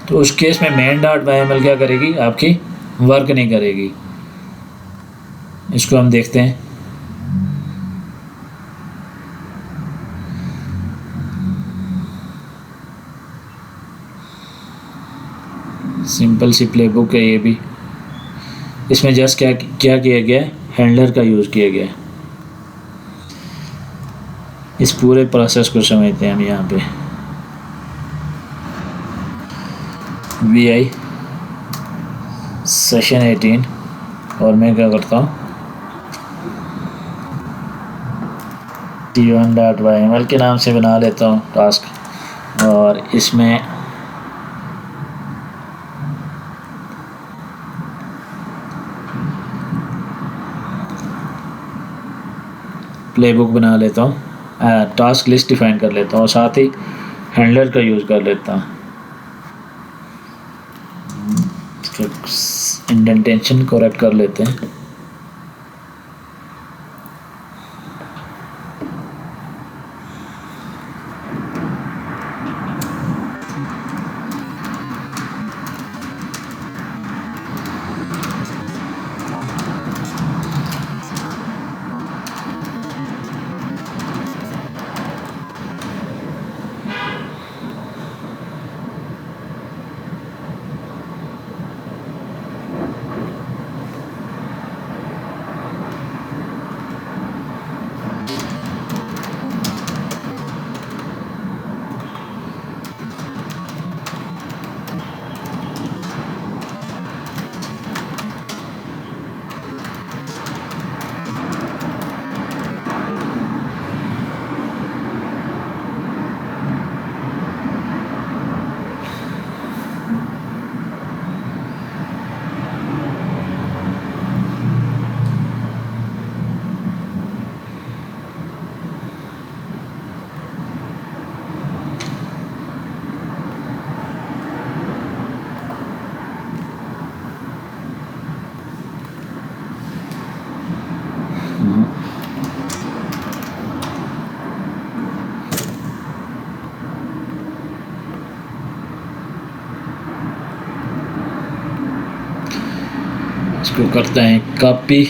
तो उस केस में main.yml क्या करेगी आपकी वर्क नहीं करेगी। इसको हम देखते हैं। सिंपल सी प्लेबुक है ये भी, इसमें जस्ट क्या किया गया है हैंडलर का यूज़ किया गया है। इस पूरे प्रोसेस को समझते हैं हम यहाँ पे। VI सेशन 18 और मैं क्या करता हूँ T1.yml के नाम से बना लेता हूँ टास्क और इसमें प्लेबुक बना लेता हूँ। टास्क लिस्ट डिफाइन कर लेता हूँ और साथ ही हैंडलर का यूज़ कर लेता हूँ। इंडेंटेशन करेक्ट कर लेते हैं। इसको करते हैं कॉपी।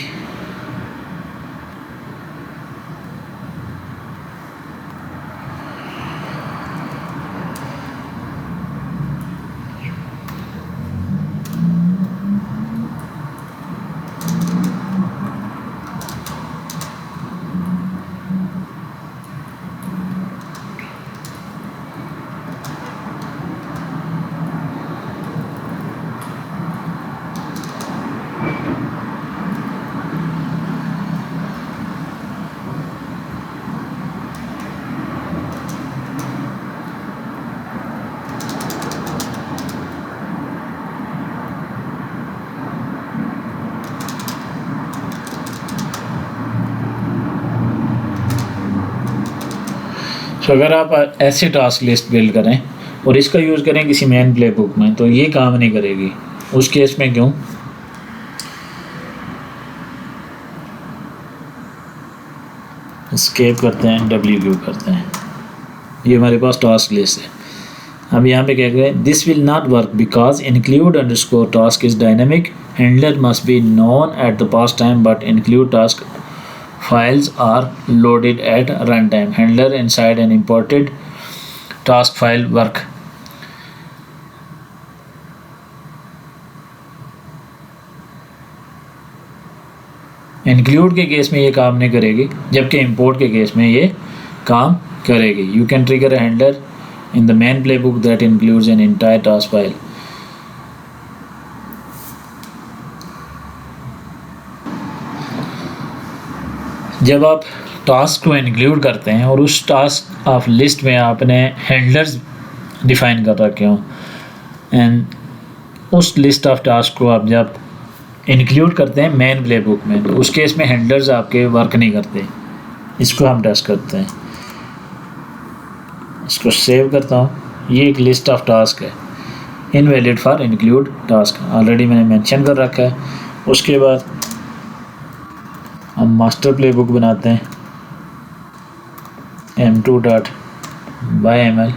तो अगर आप ऐसे टास्क लिस्ट बिल्ड करें और इसका यूज़ करें किसी मैन प्ले बुक में तो ये काम नहीं करेगी। उस केस में क्यों? एस्केप करते हैं, WQ करते हैं। ये हमारे पास टास्क लिस्ट है। अब यहाँ पे क्या करें, this will not work because include underscore task is dynamic, handler must be known at the pass time but include task files are loaded at runtime. Handler inside an imported task file work. Include के केस में ये काम नहीं करेगी, जबकि इंपोर्ट के केस में ये काम करेगी। You can trigger a handler in the man play book that includes an entire task file. जब आप टास्क को इंक्लूड करते हैं और उस टास्क ऑफ लिस्ट में आपने हैंडलर्स डिफाइन कर रखे हों एंड उस लिस्ट ऑफ टास्क को आप जब इंक्लूड करते हैं मैन प्ले बुक में तो उस केस में हैंडलर्स आपके वर्क नहीं करते। इसको हम टेस्ट करते हैं। इसको सेव करता हूँ। ये एक लिस्ट ऑफ टास्क है, invalid for include task, already मैंने मेंशन कर रखा है। उसके बाद हम मास्टर प्ले बुक बनाते हैं m2.ml।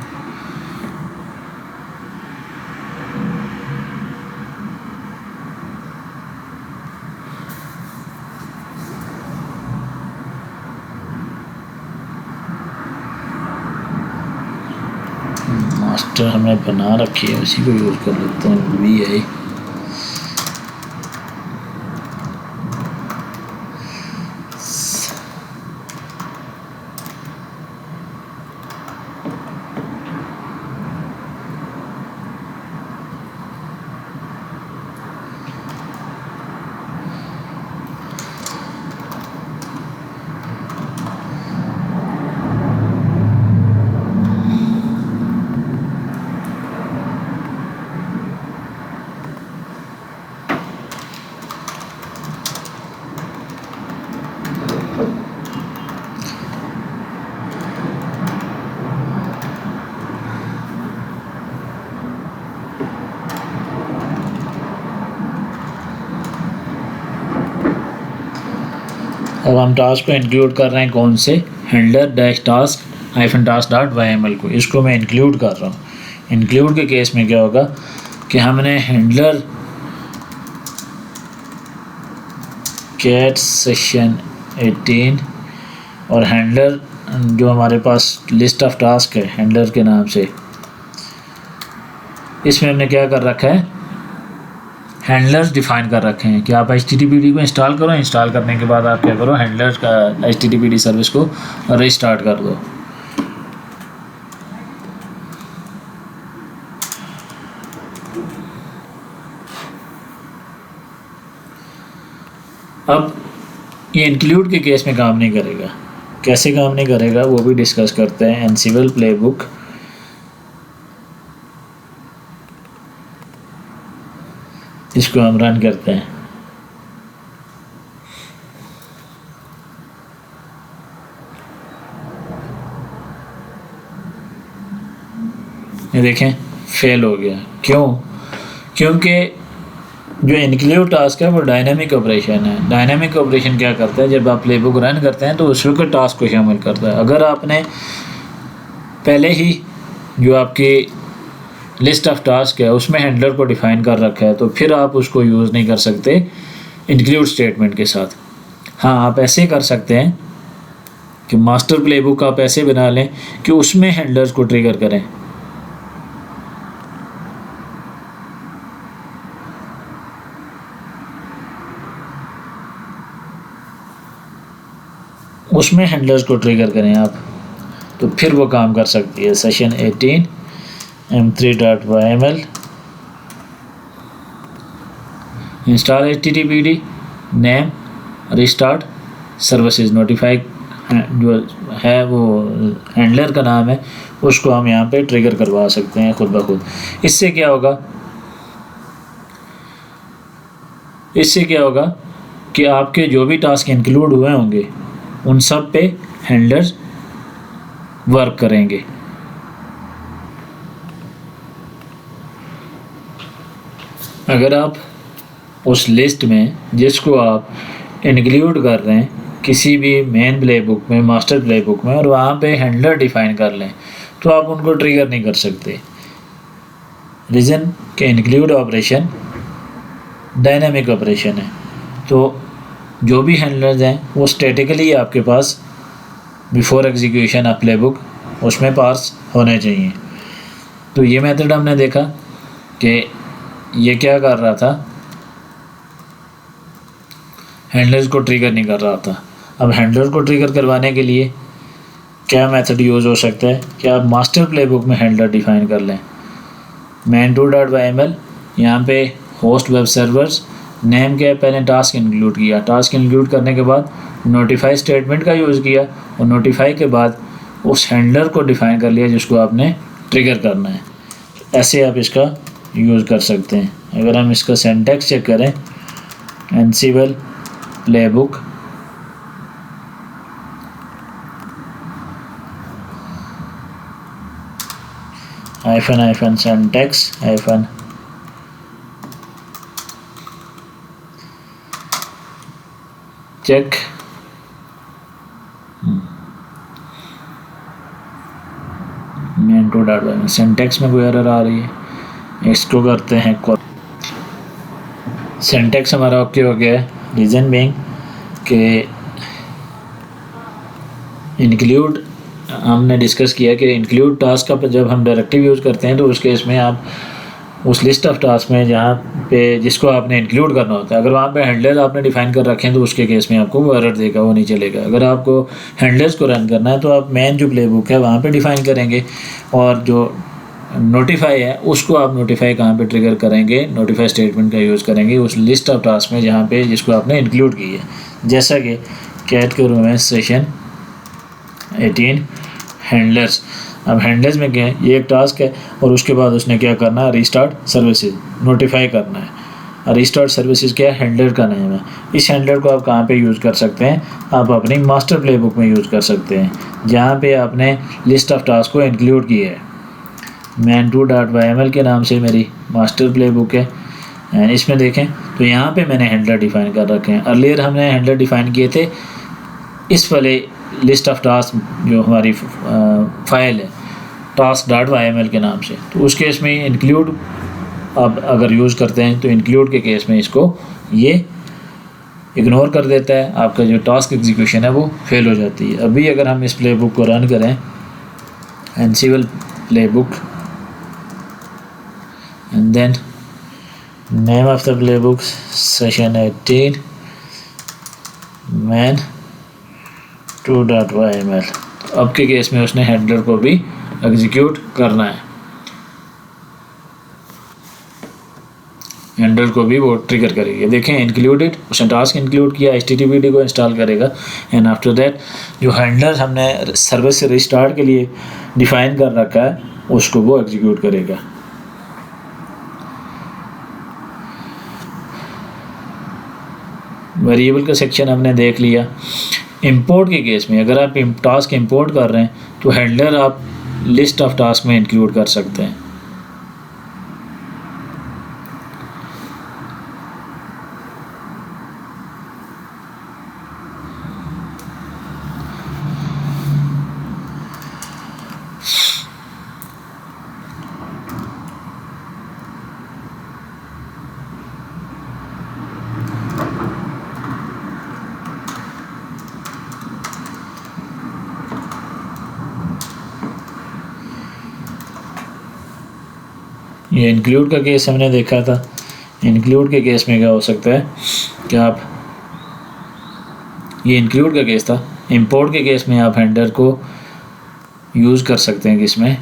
मास्टर हमने बना रखी है, उसी को यूज़ कर लेते हैं। VI अब हम टास्क को इंक्लूड कर रहे हैं कौन से, handler dash task hyphen task dot Y को, इसको मैं इंक्लूड कर रहा हूँ। इंक्लूड के केस में क्या होगा कि हमने हैंडलर कैट सेशन 18 और हैंडलर जो हमारे पास लिस्ट ऑफ टास्क है हैंडलर के नाम से, इसमें हमने क्या कर रखा है, हैंडलर्स डिफाइन कर रखे हैं कि आप HTTPD को इंस्टॉल करो, इंस्टॉल करने के बाद आप क्या करो, हैंडलर्स का HTTPD सर्विस को रिस्टार्ट कर दो। अब ये इंक्लूड के केस में काम नहीं करेगा, कैसे काम नहीं करेगा वो भी डिस्कस करते हैं। एनसिबल प्लेबुक, इसको हम रन करते हैं। ये देखें फेल हो गया, क्यों? क्योंकि जो इंक्लूड टास्क है वो डायनामिक ऑपरेशन है। डायनामिक ऑपरेशन क्या करता है, जब आप प्लेबुक रन करते हैं तो उस वक्त टास्क को शामिल करता है। अगर आपने पहले ही जो आपकी लिस्ट ऑफ टास्क है उसमें हैंडलर को डिफाइन कर रखा है तो फिर आप उसको यूज़ नहीं कर सकते इंक्लूड स्टेटमेंट के साथ। हाँ, आप ऐसे कर सकते हैं कि मास्टर प्लेबुक आप ऐसे बना लें कि उसमें हैंडलर्स को ट्रिगर करें। उसमें हैंडलर्स को ट्रिगर करें आप, तो फिर वो काम कर सकती है। Session 18 m3.yml install HTTPD name restart services notify जो है वो हैंडलर का नाम है, उसको हम यहाँ पे ट्रिगर करवा सकते हैं खुद ब खुद। इससे क्या होगा, इससे क्या होगा कि आपके जो भी टास्क इंक्लूड हुए होंगे उन सब पे हैंडलर्स वर्क करेंगे। अगर आप उस लिस्ट में जिसको आप इंक्लूड कर रहे हैं किसी भी मेन प्लेबुक में, मास्टर प्लेबुक में, और वहाँ पे हैंडलर डिफाइन कर लें तो आप उनको ट्रिगर नहीं कर सकते। रीज़न के इंक्लूड ऑपरेशन डायनामिक ऑपरेशन है, तो जो भी हैंडलर्स हैं वो स्टैटिकली आपके पास बिफोर एग्जीक्यूशन ऑफ प्लेबुक उसमें पास होने चाहिए। तो ये मेथड हमने देखा कि ये क्या कर रहा था, हैंडलर्स को ट्रिगर नहीं कर रहा था। अब हैंडलर को ट्रिगर करवाने के लिए क्या मेथड यूज़ हो सकता है कि आप मास्टर प्लेबुक में हैंडलर डिफाइन कर लें। main2.yml यहाँ पे होस्ट वेब सर्वर्स नेम के पहले टास्क इंक्लूड किया, टास्क इंक्लूड करने के बाद नोटिफाई स्टेटमेंट का यूज़ किया और नोटिफाई के बाद उस हैंडलर को डिफाइन कर लिया जिसको आपने ट्रिगर करना है। ऐसे आप इसका यूज़ कर सकते हैं। अगर हम इसका सिंटैक्स चेक करें, Ansible playbook hyphen syntax hyphen check main2.yml syntax में कोई एरर आ रही है, इसको करते हैं सिंटैक्स हमारा ओके हो गया है। रीज़न बीइंग कि इंक्लूड हमने डिस्कस किया कि इंक्लूड टास्क का जब हम डायरेक्टिव यूज़ करते हैं तो उस केस में आप उस लिस्ट ऑफ टास्क में जहाँ पे जिसको आपने इंक्लूड करना होता है, अगर वहाँ पे हैंडलर आपने डिफाइन कर रखे हैं तो उसके केस में आपको वो एरर देगा, वो नहीं चलेगा। अगर आपको हैंडलर्स को रन करना है तो आप मेन जो प्लेबुक है वहाँ पे डिफाइन करेंगे, और जो नोटिफाई है उसको आप नोटिफाई कहाँ पे ट्रिगर करेंगे, नोटिफाई स्टेटमेंट का यूज़ करेंगे उस लिस्ट ऑफ टास्क में जहाँ पे जिसको आपने इंक्लूड की है। जैसा कि कैट करूँ मैं सेशन 18 हैंडलर्स। अब हैंडलर्स में क्या है, ये एक टास्क है और उसके बाद उसने क्या करना है, रिस्टार्ट सर्विसेज नोटिफाई करना है। और रिस्टार्ट सर्विसेज क्या है, हैंडलर का नाम है। इस हैंडलर को आप कहाँ पे यूज़ कर सकते हैं, आप अपनी मास्टर प्लेबुक में यूज़ कर सकते हैं जहाँ पे आपने लिस्ट ऑफ टास्क को इंक्लूड किया है। main2.yml के नाम से मेरी मास्टर प्लेबुक है एंड इसमें देखें तो यहाँ पे मैंने हैंडलर डिफ़ाइन कर रखे हैं। अर्लियर हमने हैंडलर डिफ़ाइन किए थे इस वाले लिस्ट ऑफ टास्क जो हमारी फाइल है task.yml के नाम से, तो उस केस में इंक्लूड आप अगर यूज़ करते हैं तो इंक्लूड के केस में इसको ये इग्नोर कर देता है, आपका जो टास्क एग्जीक्यूशन है वो फेल हो जाती है। अभी अगर हम इस प्ले बुक को रन करें, Ansible playbook and then name of the playbook session 18 main 2.yml, अब के केस में उसने हैंडलर को भी एग्जीक्यूट करना है, हैंडलर को भी वो ट्रिगर करेगी। देखें इंक्लूडेड, उसने टास्क इंक्लूड किया, HTTPD को इंस्टॉल करेगा एंड आफ्टर दैट जो हैंडलर हमने सर्विस से रिस्टार्ट के लिए डिफाइन कर रखा है उसको वो एग्जीक्यूट करेगा। वेरिएबल का सेक्शन हमने देख लिया। इंपोर्ट के केस में अगर आप टास्क इंपोर्ट कर रहे हैं तो हैंडलर आप लिस्ट ऑफ टास्क में इंक्लूड कर सकते हैं। ये इंक्लूड का केस हमने देखा था। इंक्लूड के केस में क्या हो सकता है कि आप, ये इंक्लूड का केस था, इंपोर्ट के केस में आप हैंडलर को यूज़ कर सकते हैं किसमें,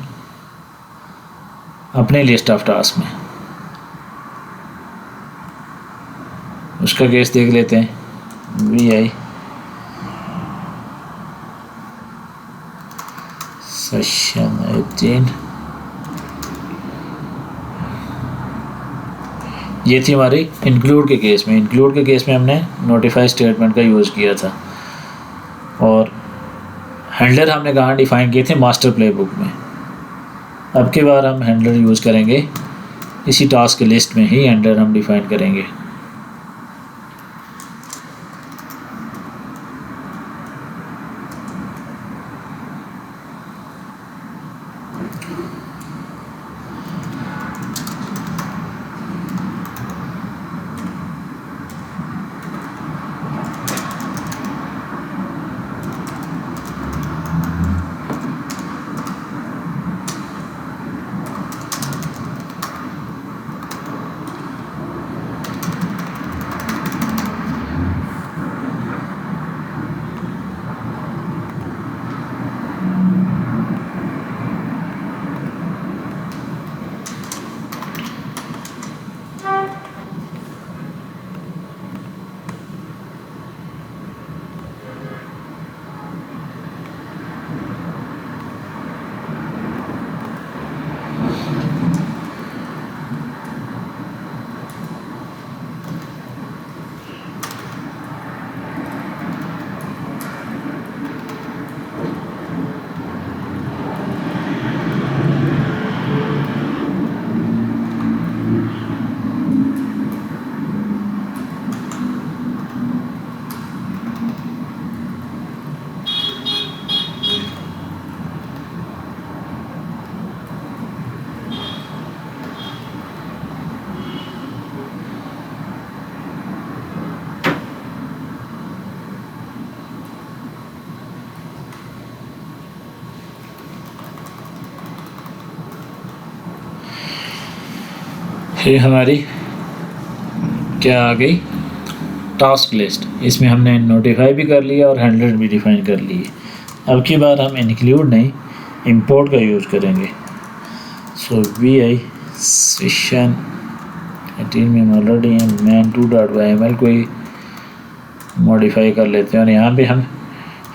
अपने लिस्ट ऑफ टास्क में। उसका केस देख लेते हैं, VI सेशन 18, ये थी हमारी इंक्लूड के केस में। इंक्लूड के केस में हमने नोटिफाई स्टेटमेंट का यूज़ किया था और हैंडलर हमने कहाँ डिफ़ाइन किए थे, मास्टर प्ले बुक में। अब की बार हम हैंडलर यूज़ करेंगे इसी टास्क लिस्ट में ही हैंडलर हम डिफ़ाइन करेंगे। ये हमारी क्या आ गई, टास्क लिस्ट। इसमें हमने नोटिफाई भी कर लिया और हैंडलर भी डिफाइन कर लिए। अब की बार हम इंक्लूड नहीं, इंपोर्ट का यूज़ करेंगे। सो VI सेशन 18 में हम ऑलरेडी हैं, मैन 2.yml को ही मॉडिफाई कर लेते हैं और यहाँ पे हम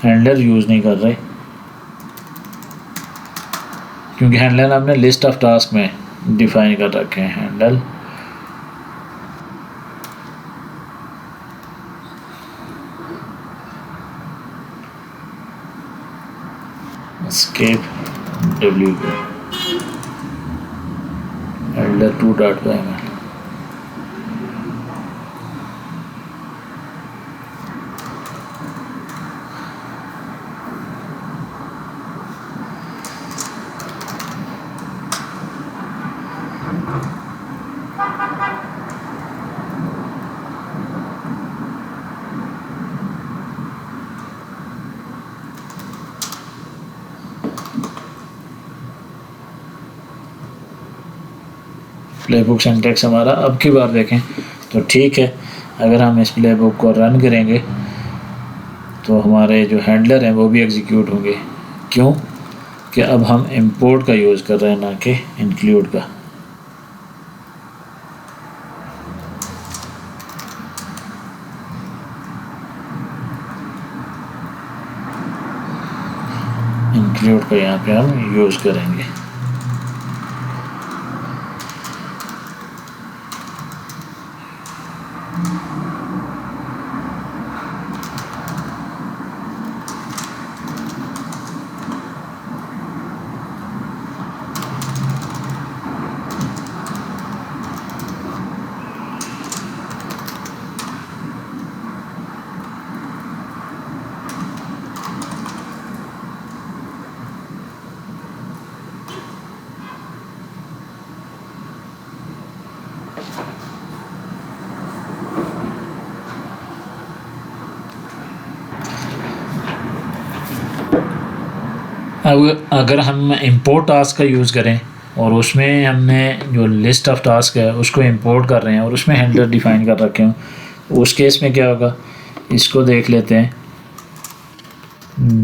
हैंडलर यूज़ नहीं कर रहे क्योंकि हैंडलर हमने लिस्ट ऑफ टास्क में डिफाइन कर रखे हैं। Handle escape WP handler 2.yml। Play book syntax हमारा अब की बार देखें तो ठीक है। अगर हम इस प्ले बुक को रन करेंगे तो हमारे जो हैंडलर हैं वो भी एग्जीक्यूट होंगे। क्यों कि अब हम इंपोर्ट का यूज़ कर रहे हैं, ना कि इंक्लूड का। इंक्लूड का यहाँ पे हम यूज़ करेंगे। अब अगर हम इंपोर्ट टास्क का यूज़ करें और उसमें हमने जो लिस्ट ऑफ टास्क है उसको इंपोर्ट कर रहे हैं और उसमें हैंडलर डिफ़ाइन कर रखे हों, उस केस में क्या होगा, इसको देख लेते हैं।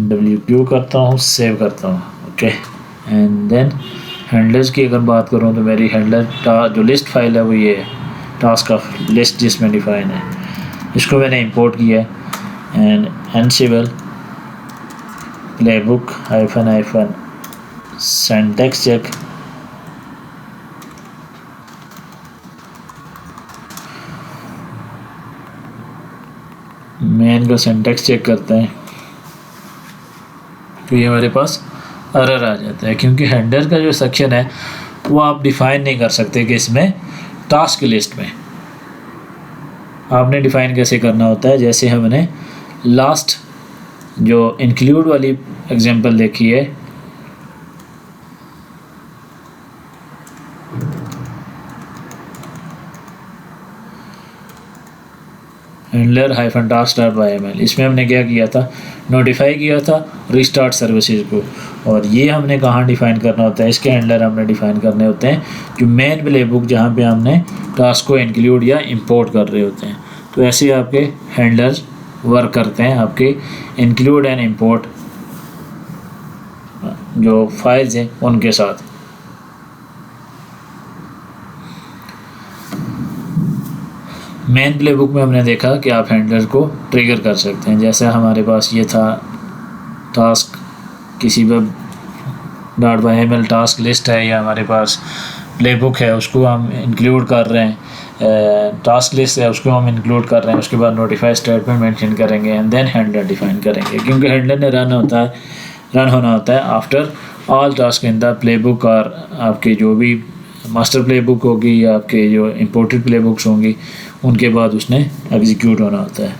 WQ करता हूँ, सेव करता हूँ, ओके। एंड देन हैंडलर्स की अगर बात करूँ तो मेरी हैंडलर जो लिस्ट फाइल है वो ये है, टास्क ऑफ लिस्ट जिसमें डिफ़ाइन है, इसको मैंने इंपोर्ट किया है। And Ansible playbook --- syntax check, main का सिंटैक्स चेक करते हैं तो ये हमारे पास एरर आ जाता है, क्योंकि हैंडलर का जो सेक्शन है वो आप डिफ़ाइन नहीं कर सकते कि इसमें टास्क लिस्ट में। आपने डिफ़ाइन कैसे करना होता है, जैसे हमने लास्ट जो इंक्लूड वाली एग्जांपल देखी है, हैंडलर -task.yml, इसमें हमने क्या किया था, नोटिफाई किया था रिस्टार्ट सर्विसेज को। और ये हमने कहाँ डिफ़ाइन करना होता है, इसके हैंडलर हमने डिफ़ाइन करने होते हैं जो मेन प्लेबुक जहाँ पे हमने टास्क को इंक्लूड या इंपोर्ट कर रहे होते हैं। तो ऐसे आपके हैंडलर्स वर्क करते हैं, आपके इंक्लूड एंड इंपोर्ट जो फाइल्स हैं उनके साथ। मेन प्लेबुक में हमने देखा कि आप हैंडलर को ट्रिगर कर सकते हैं। जैसे हमारे पास ये था टास्क, किसी web.yml टास्क लिस्ट है या हमारे पास प्लेबुक है, उसको हम इंक्लूड कर रहे हैं, टास्क लिस्ट है उसको हम इंक्लूड कर रहे हैं, उसके बाद नोटिफाई स्टेटमेंट मेंशन करेंगे एंड देन हैंडलर डिफाइन करेंगे, क्योंकि हैंडलर ने रन होना होता है after all task in the playbook. और आपके जो भी मास्टर प्लेबुक होगी या आपके जो इंपोर्टेड प्लेबुक्स होंगी उनके बाद उसने एग्जीक्यूट होना होता है।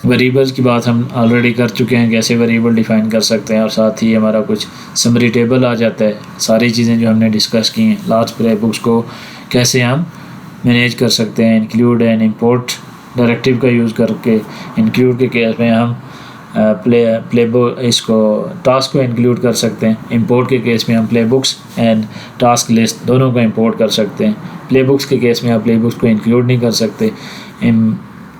वेरिएबल्स की बात हम ऑलरेडी कर चुके हैं, कैसे वेरिएबल डिफ़ाइन कर सकते हैं, और साथ ही हमारा कुछ समरी टेबल आ जाता है। सारी चीज़ें जो हमने डिस्कस की हैं, लार्ज प्लेबुक्स को कैसे हम मैनेज कर सकते हैं, इंक्लूड एंड इंपोर्ट डायरेक्टिव का यूज़ करके। इंक्लूड के केस में हम प्लेबुक इसको टास्क को इंक्लूड कर सकते हैं, इंपोर्ट के केस में हम प्लेबुक्स एंड टास्क लिस्ट दोनों को इंपोर्ट कर सकते हैं। प्लेबुक्स के केस में आप प्लेबुक्स को इंक्लूड नहीं कर सकते।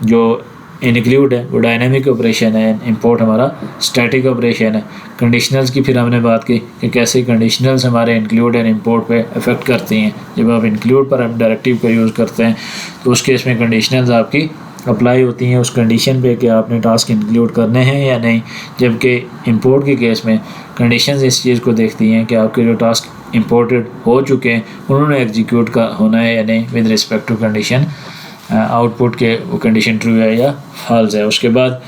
जो इंक्लूड है वो डायनामिक ऑपरेशन है, इंपोर्ट हमारा स्टैटिक ऑपरेशन है। कंडीशनल्स की फिर हमने बात की कि कैसे कंडीशनल्स हमारे इंक्लूड एंड इंपोर्ट पे अफेक्ट करती हैं। जब आप इंक्लूड पर हम डायरेक्टिव का यूज़ करते हैं तो उस केस में कंडीशनल्स आपकी अप्लाई होती हैं उस कंडीशन पे कि आपने टास्क इंक्लूड करने हैं या नहीं, जबकि इंपोर्ट के केस में कंडीशंस इस चीज़ को देखती हैं कि आपके जो टास्क इंपोर्टेड हो चुके हैं उन्होंने एग्जीक्यूट का होना है या नहीं with respect to condition output के, वो कंडीशन ट्रू है या फॉल्स है। उसके बाद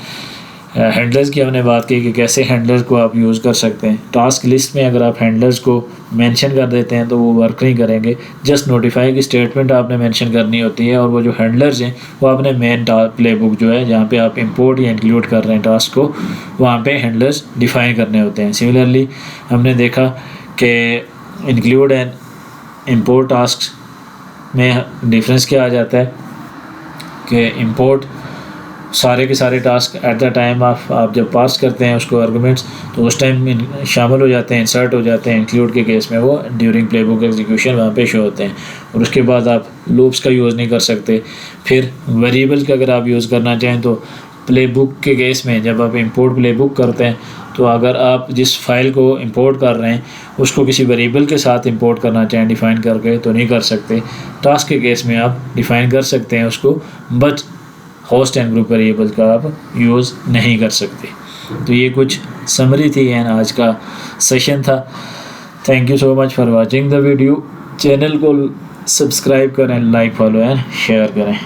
हैंडलर्स की हमने बात की कि कैसे हैंडलर्स को आप यूज़ कर सकते हैं। टास्क लिस्ट में अगर आप हैंडलर्स को मेंशन कर देते हैं तो वो वर्क नहीं करेंगे, जस्ट नोटिफाई की स्टेटमेंट आपने मेंशन करनी होती है, और वो जो हैंडलर्स हैं वो आपने मेन प्लेबुक जो है जहाँ पे आप इंपोर्ट या इंक्लूड कर रहे हैं टास्क को, वहाँ पे हैंडलर्स डिफ़ाइन करने होते हैं। सिमिलरली हमने देखा कि इंक्लूड एंड इंपोर्ट टास्क में डिफरेंस क्या आ जाता है कि इंपोर्ट सारे के सारे टास्क एट द टाइम आप जब पास करते हैं उसको आर्गूमेंट्स, तो उस टाइम में शामिल हो जाते हैं, इंसर्ट हो जाते हैं। इंक्लूड के केस में वो ड्यूरिंग प्ले बुक एग्जीक्यूशन वहाँ पे शो होते हैं। और उसके बाद आप लूप्स का यूज़ नहीं कर सकते। फिर वेरिएबल का अगर आप यूज़ करना चाहें तो प्ले बुक के केस में जब आप इंपोर्ट प्ले बुक करते हैं, तो अगर आप जिस फाइल को इंपोर्ट कर रहे हैं उसको किसी वेरिएबल के साथ इंपोर्ट करना चाहें डिफ़ाइन करके, तो नहीं कर सकते। टास्क के केस में आप डिफ़ाइन कर सकते हैं उसको, but host and group variable का आप यूज़ नहीं कर सकते। तो ये कुछ समरी थी एंड आज का सेशन था। Thank you so much for watching the video. Channel को सब्सक्राइब करें, लाइक, फॉलो एंड शेयर करें।